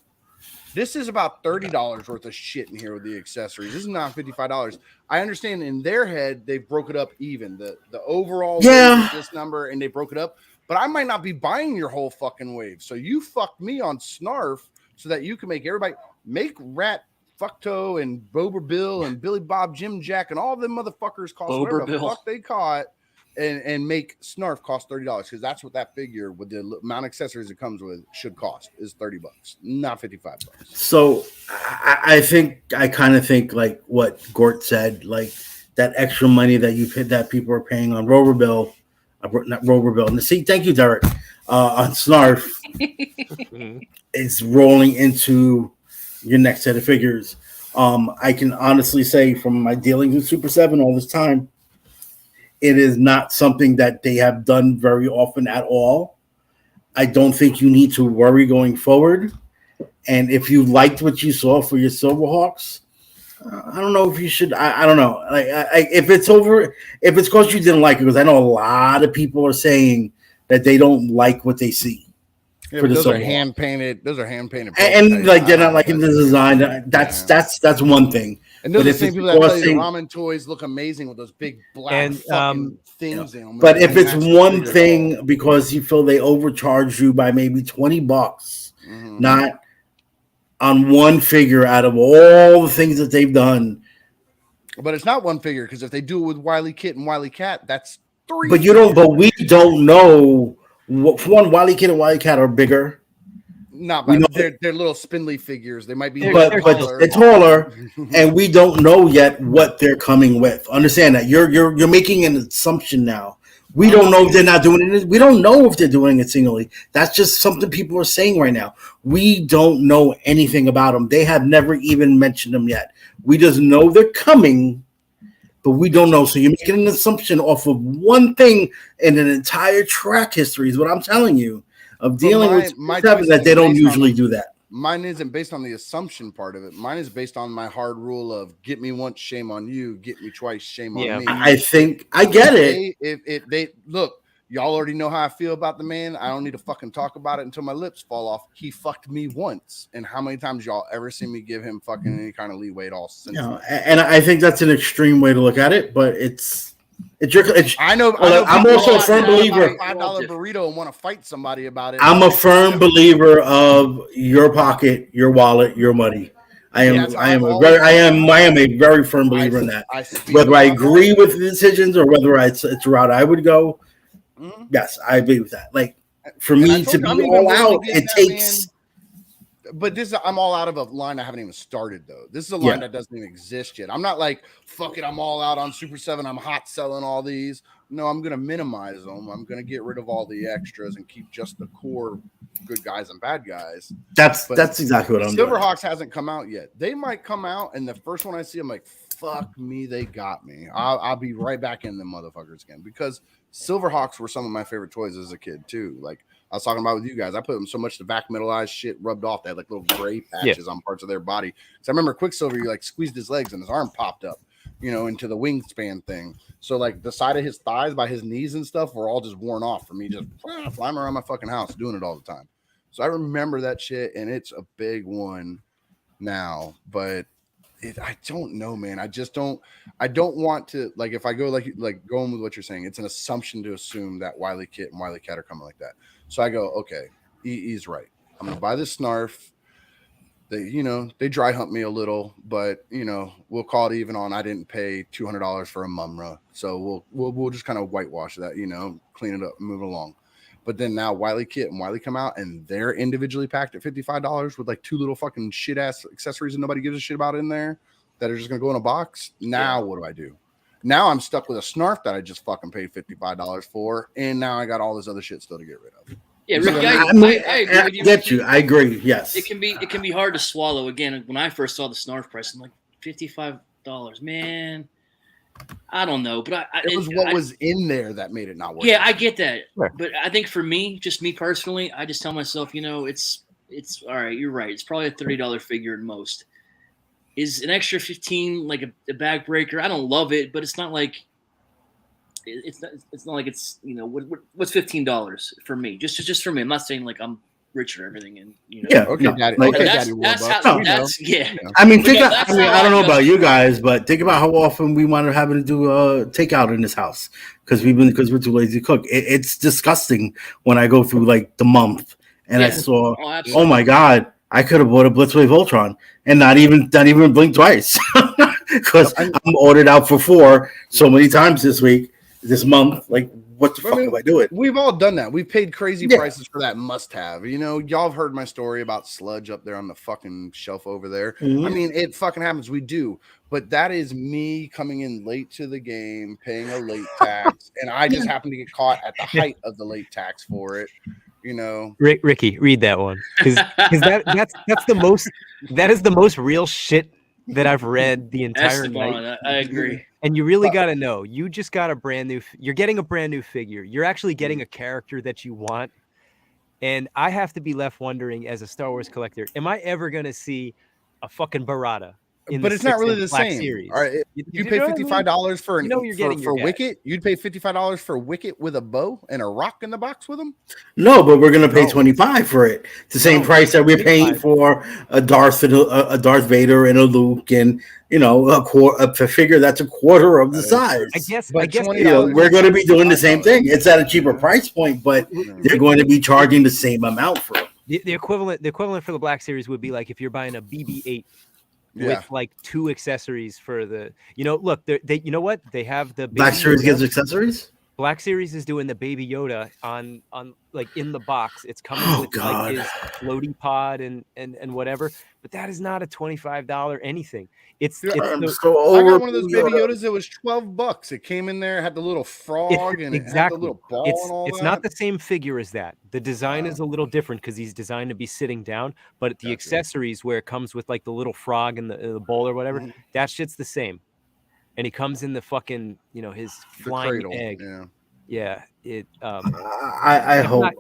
this is about $30 worth of shit in here with the accessories. This is not $55. I understand in their head they broke it up even. The overall wave is this number and they broke it up. But I might not be buying your whole fucking wave. So you fucked me on Snarf so that you can make everybody make Rat Fuckto and Bober Bill and Billy Bob Jim Jack and all them motherfuckers cost whatever the fuck they caught and make Snarf cost $30 because that's what that figure with the amount of accessories it comes with should cost is $30, not $55. So I kind of think like what Gort said, like that extra money that people are paying on Roverbill. not Rover Bill. See, thank you, Derek. On Snarf, it's rolling into your next set of figures. I can honestly say from my dealings with Super 7 all this time, it is not something that they have done very often at all. I don't think you need to worry going forward. And if you liked what you saw for your Silverhawks, I don't know if you should. I don't know. If it's because you didn't like it, because I know a lot of people are saying that they don't like what they see. Yeah, those are hand painted. Those are hand painted. And like they're not liking the design. That's one thing. And those are the same people that tell you the ramen toys look amazing with those big black fucking things in them. But if it's one thing because you feel they overcharge you by maybe $20, not on one figure out of all the things that they've done. But it's not one figure, because if they do it with Wile E. Kit and Wile E. Cat, that's 3. But we don't know. For one, Wile E. Kit and Wile E. Cat are bigger. Not by they're little spindly figures. They might be but they're taller, and we don't know yet what they're coming with. Understand that you're making an assumption now. We don't know if they're not doing it. We don't know if they're doing it singly. That's just something people are saying right now. We don't know anything about them. They have never even mentioned them yet. We just know they're coming, but we don't know. So you're making an assumption off of one thing in an entire track history is what I'm telling you of dealing with that they don't usually do that. Mine isn't based on the assumption part of it. Mine is based on my hard rule of get me once, shame on you. Get me twice, shame on me. I think I get it. If they look, y'all already know how I feel about the man. I don't need to fucking talk about it until my lips fall off. He fucked me once. And how many times y'all ever seen me give him fucking any kind of leeway at all since? And I think that's an extreme way to look at it, but I know. I'm also a firm believer. $5 burrito and want to fight somebody about it. I'm a firm believer of your pocket, your wallet, your money. I am a very firm believer in that. Whether I agree with the decisions or whether it's a route I would go, yes, I agree with that. Like for me to be all out, it takes. But I'm all out of a line I haven't even started, though. This is a line that doesn't even exist yet. I'm not like, fuck it, I'm all out on Super 7. I'm hot selling all these. No, I'm going to minimize them. I'm going to get rid of all the extras and keep just the core good guys and bad guys. That's exactly what I'm doing. Silverhawks hasn't come out yet. They might come out, and the first one I see, I'm like, fuck me, they got me. I'll be right back in them motherfuckers again, because Silverhawks were some of my favorite toys as a kid, too. Like, I was talking about with you guys. I put them so much the back middle eyes shit rubbed off. They had like little gray patches on parts of their body. So I remember Quicksilver, you like squeezed his legs and his arm popped up, into the wingspan thing. So like the side of his thighs by his knees and stuff were all just worn off from me just flying around my fucking house doing it all the time. So I remember that shit, and it's a big one now. But I don't know, man. I don't want to, like, if I go like going with what you're saying, it's an assumption to assume that Wile E. Kit and Wile E. Cat are coming like that. So I go, okay, he's right. I'm gonna buy this Snarf. They dry hump me a little, but we'll call it even on. I didn't pay $200 for a Mumra, so we'll just kind of whitewash that, clean it up, and move it along. But then now Wile E. Kit and Wile E. come out, and they're individually packed at $55 with like 2 little fucking shit ass accessories that nobody gives a shit about in there that are just gonna go in a box. Now what do I do? Now I'm stuck with a Snarf that I just fucking paid $55 for, and now I got all this other shit still to get rid of. Yeah, Rick, I agree with you. Get you. I agree. Yes, it can be hard to swallow. Again, when I first saw the Snarf price, I'm like, $55, man. I don't know, but it was what was in there that made it not work. Yeah, I get that, but I think for me, just me personally, I just tell myself, it's all right. You're right. It's probably a $30 figure at most. Is an extra 15 like a backbreaker? I don't love it, but it's not like it's not like it's what's $15 for me? Just for me. I'm not saying like I'm rich or everything, and okay, daddy. Like, okay, that's yeah. I mean, I don't know about you guys, but think about how often we wind up having to do takeout in this house because we're too lazy to cook. It's disgusting when I go through like the month and I saw, oh my god, I could have bought a Blitzwave Voltron and not even blink twice because I'm ordered out for 4 so many times this month. Like, what the fuck am I doing? We've all done that. We've paid crazy Yeah. prices for that must-have. You know, y'all have heard my story about sludge up there on the fucking shelf over there. Mhm. I mean, it fucking happens. We do. But that is me coming in late to the game, paying a late tax, and I just happen to get caught at the height of the late tax for it. You know, Ricky, read that one because that's the most that is the most real shit that I've read the entire night. Esteban, I agree. And you really got to know, you just got you're getting a brand new figure. You're actually getting a character that you want. And I have to be left wondering as a Star Wars collector, am I ever going to see a fucking Barada? But it's not really the Black same. Series. All right, you pay $55 for Wicket. You'd pay $55 for Wicket with a bow and a rock in the box with him. No, but we're gonna pay $25 for it. The same price that we're paying for a Darth Vader and a Luke, and a figure that's a quarter of the size. I guess we're going to be doing the same thing. It's at a cheaper price point, but they're going to be charging the same amount for it. The equivalent for the Black Series would be like if you're buying a BB-8. With like 2 accessories for the, look, they you know what? They have the Black Series gives accessories. Black Series is doing the Baby Yoda on like in the box. It's coming with like his floaty pod and whatever. But that is not a $25 anything. I got one of those Baby Yodas. It was $12. It came in there, had the little frog and it had the little ball and all it's that. not the same figure as that. The design is a little different because he's designed to be sitting down. But the accessories where it comes with like the little frog and the bowl or whatever, that shit's the same. And he comes in the fucking, his flying egg. Yeah. It. I hope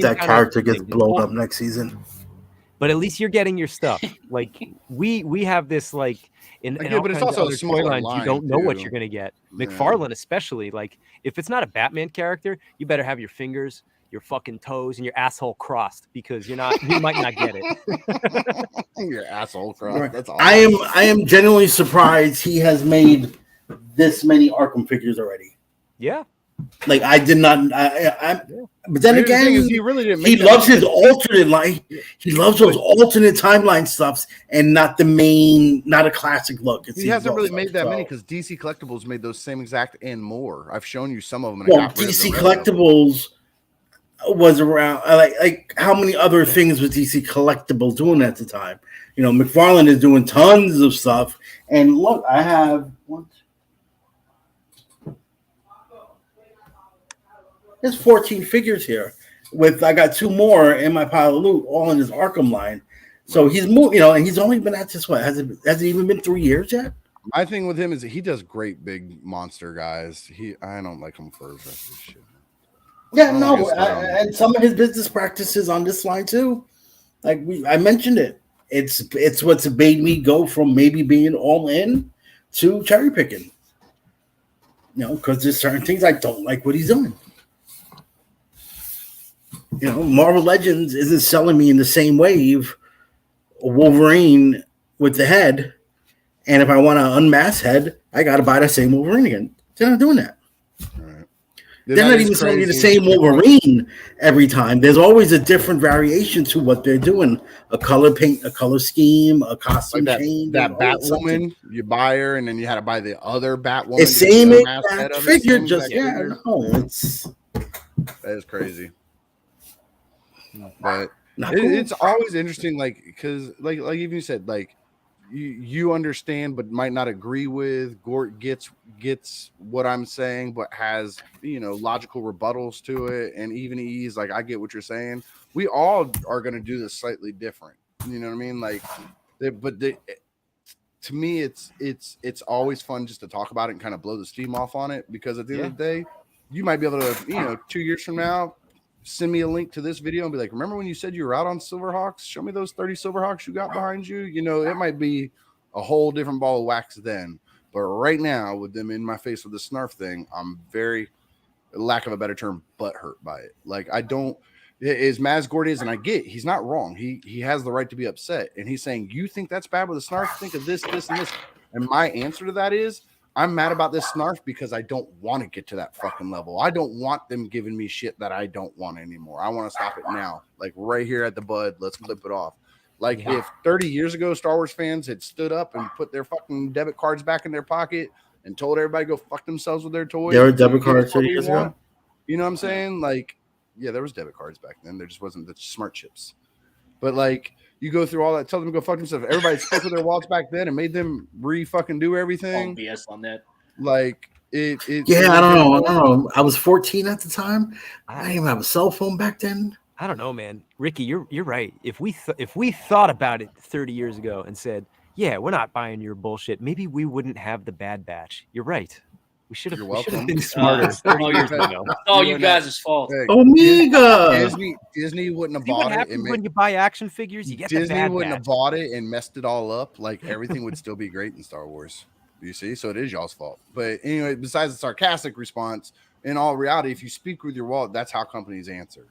that character gets blown up next season. But at least you're getting your stuff. Like we have this like in but it's also a smaller line. You don't know what you're gonna get. McFarlane especially. Like if it's not a Batman character, you better have your fingers, your fucking toes, and your asshole crossed because you might not get it. Your asshole crossed. Right. That's awesome. I am genuinely surprised he has made this many Arkham figures already. Yeah. Like I did not. But then again, he really didn't. He loves his alternate line. He loves those alternate timeline stuffs, and not a classic look. He hasn't really made that many because DC Collectibles made those same exact and more. I've shown you some of them. DC Collectibles was around. Like how many other things was DC Collectibles doing at the time? McFarlane is doing tons of stuff. And look, I have one. There's 14 figures here. I got 2 more in my pile of loot, all in his Arkham line. So he's moving, and he's only been at this. What has it even been 3 years yet? My thing with him is he does great big monster guys. I don't like him for his rest of this shit. Yeah, no, and some of his business practices on this line too. Like I mentioned it. It's what's made me go from maybe being all in to cherry picking. Because there's certain things I don't like what he's doing. Marvel Legends isn't selling me in the same wave a Wolverine with the head. And if I want to unmask head, I got to buy the same Wolverine again. They're not doing that. Right. They're not even selling me the same Wolverine every time. There's always a different variation to what they're doing. A color paint, a color scheme, a costume change. That Batwoman, you buy her, and then you had to buy the other Batwoman. The same exact figure, that is crazy. But it's always interesting, like because like even you said, like you understand but might not agree with. Gort gets what I'm saying, but has logical rebuttals to it, and even he's like, I get what you're saying. We all are going to do this slightly different. You know what I mean? Like, to me, it's always fun just to talk about it and kind of blow the steam off on it, because at the end of the day, you might be able to 2 years from now, send me a link to this video and be like, remember when you said you were out on Silverhawks? Show me those 30 Silverhawks you got behind you. It might be a whole different ball of wax then. But right now, with them in my face with the snarf thing, I'm very, lack of a better term, butthurt by it. Like, I don't, as Maz Gord is, and I get, he's not wrong. He has the right to be upset. And he's saying, you think that's bad with a snarf? Think of this, this, and this. And my answer to that is, I'm mad about this snarf because I don't want to get to that fucking level. I don't want them giving me shit that I don't want anymore. I want to stop it now. Like right here at the bud, let's clip it off. Like if 30 years ago, Star Wars fans had stood up and put their fucking debit cards back in their pocket and told everybody to go fuck themselves with their toys. There were debit cards 30 years ago? You know what I'm saying? Like, yeah, there was debit cards back then. There just wasn't the smart chips. But like, you go through all that, tell them to go fuck themselves. Everybody spoke with their wallets back then and made them fucking do everything. BS on that. Like it Yeah, I don't know. I was 14 at the time. I didn't even have a cell phone back then. I don't know, man. Ricky, you're right. If we thought about it 30 years ago and said, "Yeah, we're not buying your bullshit," maybe we wouldn't have the Bad Batch. You're right. We should have been smarter 30 years ago. It's all you guys' fault. Omega. Disney wouldn't have See what bought it. happens when you buy action figures? You get the Disney Bad wouldn't Batch. have bought it and messed it all up. Like everything would still be great in Star Wars. You see, so it is y'all's fault. But anyway, besides the sarcastic response, in all reality, if you speak with your wallet, that's how companies answer.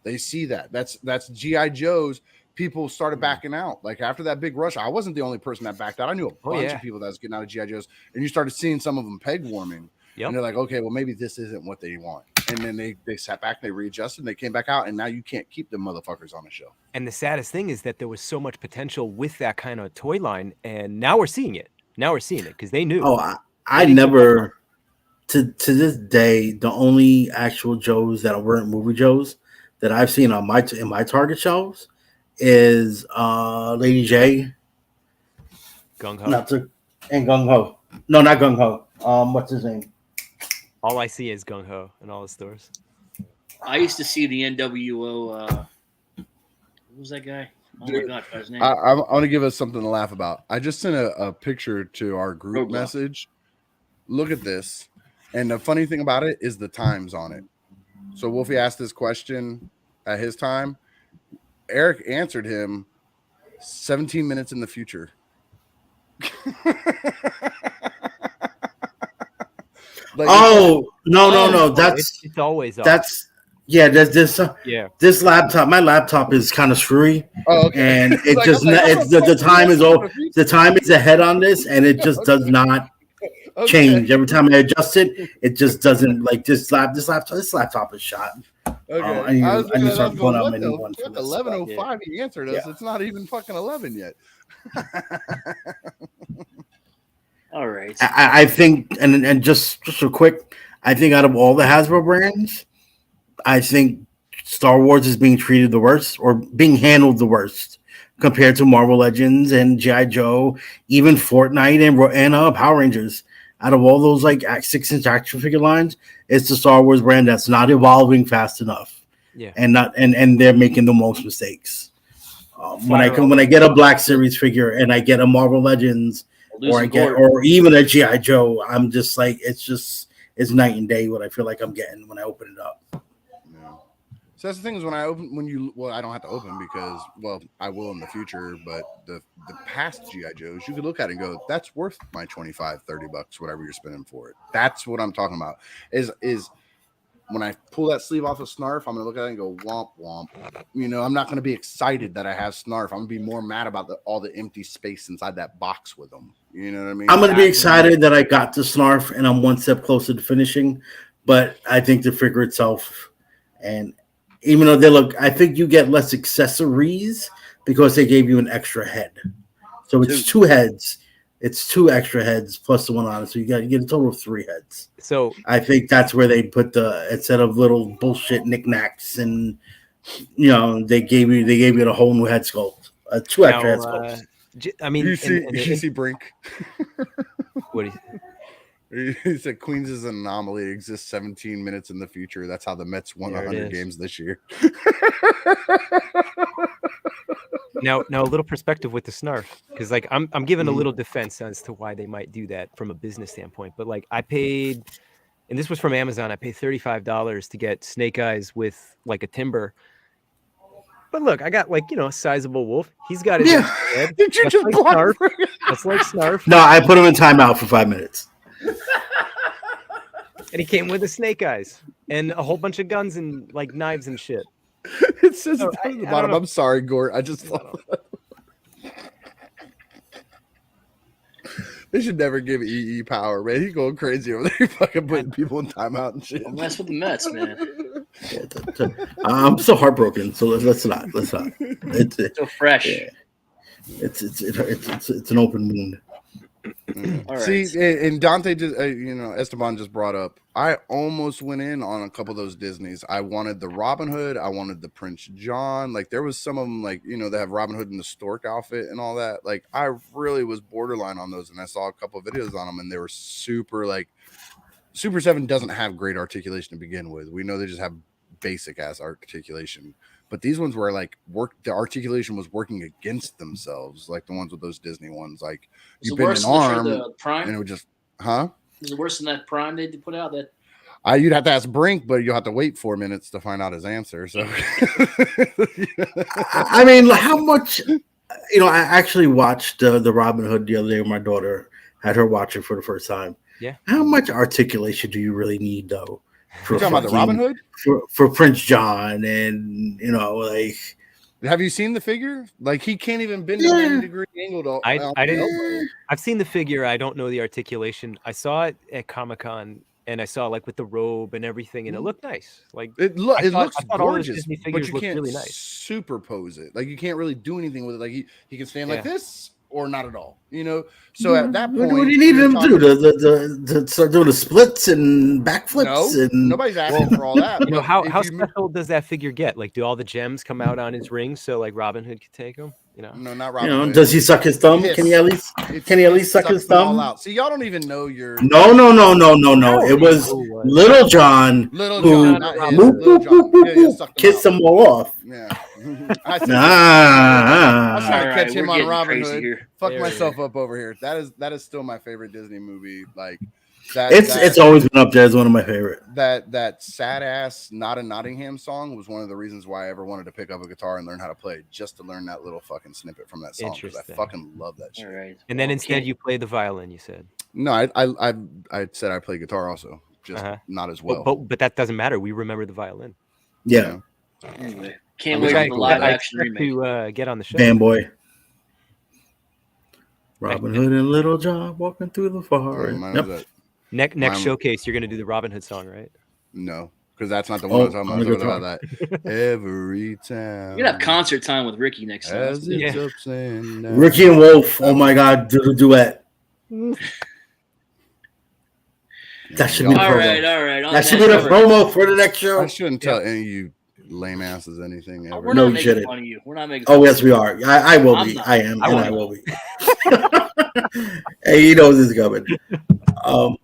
They see that. That's G.I. Joe's. People started backing out. Like after that big rush, I wasn't the only person that backed out. I knew a bunch of people that was getting out of G.I. Joe's, and you started seeing some of them peg warming. Yep. And they're like, okay, well, maybe this isn't what they want. And then they sat back, they readjusted, and they came back out, and now you can't keep them motherfuckers on the show. And the saddest thing is that there was so much potential with that kind of toy line, and now we're seeing it. Now we're seeing it because they knew. Oh, I never, to this day, the only actual Joes that weren't movie Joes that I've seen on in my Target shelves is Lady J, Gung Ho, and Gung Ho. No, not Gung Ho. What's his name? All I see is Gung Ho in all the stores. I used to see the NWO. Who was that guy? Oh my God, his name. I want to give us something to laugh about. I just sent a picture to our group message. Look at this. And the funny thing about it is the times on it. So Wolfie asked this question at his time. Eric answered him 17 minutes in the future. Like, no. That's it's always off. That's this laptop. My laptop is kind of screwy. Oh, okay. And it just the time is over. The time is ahead on this, and it just does not change every time I adjust it. It just doesn't like this laptop is shot. Okay, I need to start pulling out my new one. 11:05. He answered us. Yeah. It's not even fucking 11 yet. All right. I think, and just real quick, I think out of all the Hasbro brands, I think Star Wars is being treated the worst or being handled the worst compared to Marvel Legends and G.I. Joe, even Fortnite and Power Rangers. Out of all those like 6-inch action figure lines, it's the Star Wars brand that's not evolving fast enough. Yeah, and they're making the most mistakes. When I get a Black Series figure and I get a Marvel Legends or even a G.I. Joe, I'm just like it's night and day what I feel like I'm getting when I open it up. Yeah. So that's the thing is I don't have to open because I will in the future, but the past G.I. Joes you could look at it and go, that's worth my $25-$30, whatever you're spending for it. That's what I'm talking about. Is when I pull that sleeve off of Snarf, I'm gonna look at it and go womp womp. You know, I'm not gonna be excited that I have Snarf. I'm gonna be more mad about all the empty space inside that box with them. You know what I mean? I'm gonna be excited that I got the Snarf and I'm one step closer to finishing, but I think the figure itself, and even though I think you get less accessories because they gave you an extra head. So it's 2 heads. It's 2 extra heads plus the one on it. So you get a total of 3 heads. So I think that's where they put instead of little bullshit knickknacks and they gave you a whole new head sculpt. 2 extra head sculpts. I mean, did you see Brink? What he said Queens is an anomaly. It exists 17 minutes in the future. That's how the Mets won 100 games this year. Now a little perspective with the Snarf, because like I'm giving a little defense as to why they might do that from a business standpoint. But like I paid, and this was from Amazon, I paid $35 to get Snake Eyes with like a timber. But look, I got a sizable wolf. He's got his head. Did you just Snarf? That's like Snarf. No, I put him in timeout for 5 minutes. And he came with the Snake Eyes and a whole bunch of guns and like knives and shit. It says at the bottom. I'm sorry, Gort. I just thought they should never give EE power, man. He's going crazy over there, fucking putting people in timeout and shit. Don't mess with the Mets, man. I'm so heartbroken. So let's not. It's so fresh. Yeah. It's an open wound. All See, right. and Dante just, Esteban just brought up. I almost went in on a couple of those Disneys. I wanted the Robin Hood. I wanted the Prince John. Like there was some of them, like they have Robin Hood in the stork outfit and all that. Like I really was borderline on those, and I saw a couple of videos on them, and they were super. Like Super 7 doesn't have great articulation to begin with. We know they just have basic ass articulation. But these ones were like the articulation was working against themselves, like the ones with those Disney ones. Like you bend an arm the Prime? and it would just, huh? Is it worse than that Prime they put out? That You'd have to ask Brink, but you'll have to wait 4 minutes to find out his answer. So, I mean, how much? I actually watched the Robin Hood the other day with my daughter. Had her watch it for the first time. Yeah. How much articulation do you really need, though? You're talking about the Robin Hood for Prince John, and like. Have you seen the figure? Like he can't even bend a 90-degree angle. I've seen the figure. I don't know the articulation. I saw it at Comic-Con, and I saw like with the robe and everything, and it looked nice. Like it looks gorgeous, Disney but figures you look can't really nice. superpose it. Like you can't really do anything with it. Like he can stand like this or not at all. So at that point, what do you need him to do? To start doing the splits and backflips? And nobody's asking for all that. How special does that figure get? Like, do all the gems come out on his ring so like Robin Hood could take them? No, not Robin Hood. Does he suck his thumb? Can he at least suck his thumb? Out. See, y'all don't even know your. No. It was Little John. Little John Kissed them all off. Yeah. I was trying to catch him on Robin Hood. Here. Fuck myself up over here. That is still my favorite Disney movie. Like that. It's always been up there as one of my favorite. That sad ass Not a Nottingham song was one of the reasons why I ever wanted to pick up a guitar and learn how to play, just to learn that little fucking snippet from that song, because I fucking love that shit. All right. And then instead you play the violin. You said. No, I said I play guitar also, just not as well. But that doesn't matter. We remember the violin. Yeah. Anyway, can't wait for the live action remake to get on the show. Fanboy. Robin Hood and Little John walking through the forest. Next showcase, you're gonna do the Robin Hood song, right? No, because that's not the one I was talking about. That every time. You're gonna have concert time with Ricky next time. Ricky and Wolf. Oh my God, do the duet. That should be the promo. All right. That should be the promo for the next show. I shouldn't tell any of you lame asses anything ever. We're not making fun of you. We're not making. Oh yes, we are. I will be. I am. And I will be. Hey, he knows it's coming. All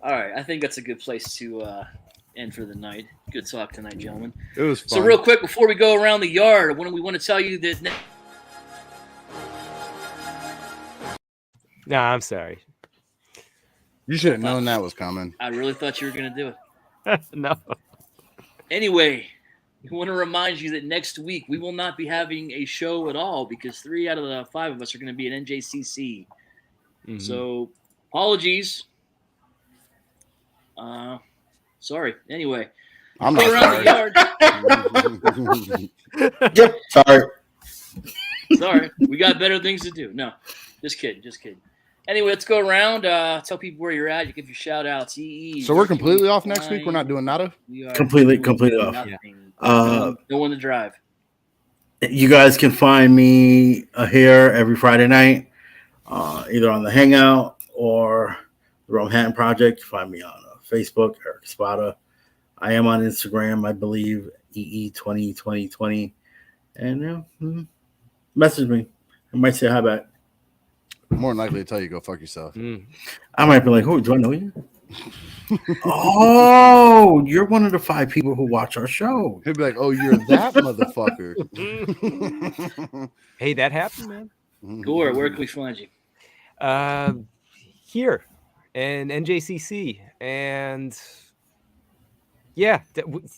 right, I think that's a good place to end for the night. Good talk tonight, gentlemen. It was fun. So real quick, before we go around the yard, we want to tell you that. Nah, I'm sorry. You should have known that was coming. I really thought you were going to do it. No. Anyway, we want to remind you that next week we will not be having a show at all because 3 out of the 5 of us are going to be at NJCC. Mm-hmm. So, apologies. Sorry. Anyway, I'm not around sorry. The yard. Yep. Sorry. We got better things to do. No, just kidding. Anyway, let's go around. Tell people where you're at. You give your shout outs. So we're completely off next week. We're not doing nada. We are completely off. No one to drive. You guys can find me here every Friday night, either on the Hangout or the Realmhattan Project. Find me on Facebook, Eric Espada. I am on Instagram, I believe, EE202020. And message me. I might say hi back. More than likely to tell you go fuck yourself. I might be like, "Who do I know you?" Oh, you're one of the 5 people who watch our show. He'll be like, "Oh, you're that motherfucker." Hey, that happened, man. Gore, where can we find you? Here and NJCC, and yeah,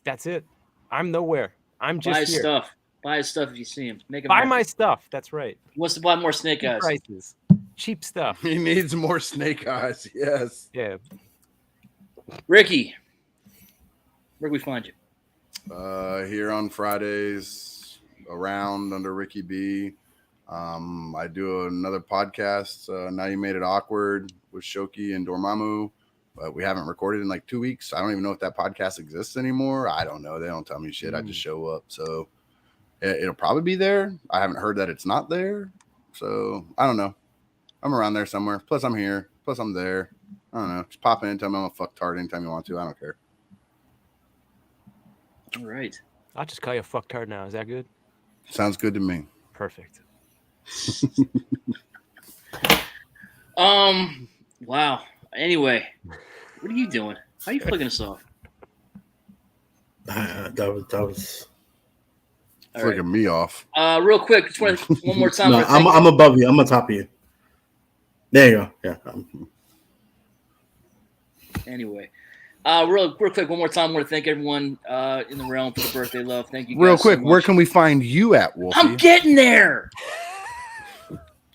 that's it. I'm nowhere. I'm just here. Buy his stuff if you see him. Buy my stuff. That's right. He wants to buy more Snake Eyes. Prices. Cheap stuff. He needs more Snake Eyes. Yes. Yeah. Ricky, where can we find you? Here on Fridays, around under Ricky B. I do another podcast. Now You Made It Awkward with Shoki and Dormammu, but we haven't recorded in like 2 weeks. I don't even know if that podcast exists anymore. I don't know. They don't tell me shit. I just show up. So it'll probably be there. I haven't heard that it's not there. So I don't know. I'm around there somewhere. Plus I'm here. Plus I'm there. I don't know. Just pop in and tell me I'm a fucktard anytime you want to. I don't care. All right. I'll just call you a fucktard now. Is that good? Sounds good to me. Perfect. Wow. Anyway, what are you doing? How are you flicking us off? That was. All Flicking me off. Real quick, just want to, one more time. No, I'm above you. I'm on top of you. There you go. Yeah. Anyway, real quick, one more time. I want to thank everyone in the realm for the birthday love. Thank you. Real guys quick, so where much. can we find you at, Wolfie? I'm getting there.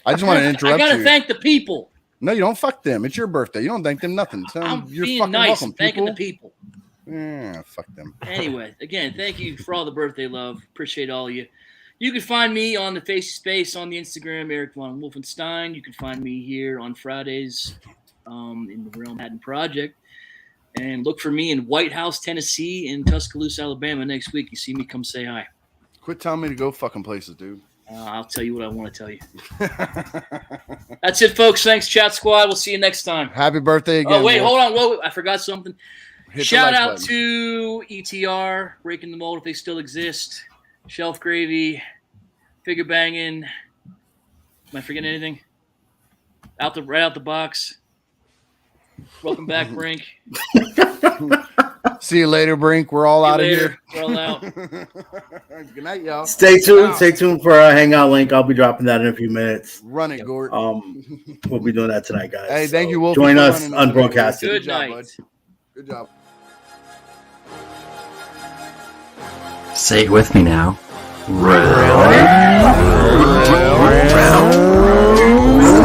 I just want to interrupt I gotta you. thank the people. No, you don't. Fuck them. It's your birthday. You don't thank them nothing. Tell them I'm you're being fucking nice, welcome, thanking people. the people. Yeah, fuck them. Anyway, again, thank you for all the birthday love. Appreciate all of you. You can find me on the Face Space on the Instagram, Eric Von Wolfenstein. You can find me here on Fridays in the Realmhattan Project. And look for me in White House, Tennessee, and Tuscaloosa, Alabama next week. You see me, come say hi. Quit telling me to go fucking places, dude. I'll tell you what I want to tell you. That's it, folks. Thanks, Chat Squad. We'll see you next time. Happy birthday again. Oh, wait, Wolf. hold on. Whoa, I forgot something. Hit the Shout like out button. to ETR, Breaking the Mold if they still exist, Shelf Gravy, Figure Banging. Am I forgetting anything? Right out the box. Welcome back, Brink. See you later, Brink. We're all out of here. We're all out. Good night, y'all. Stay tuned. Wow. Stay tuned for our hangout link. I'll be dropping that in a few minutes. Run it, Gort. We'll be doing that tonight, guys. Hey, thank you, Wolf. Join us unbroadcasted. Good job, night. bud. Good job. Say it with me now. Real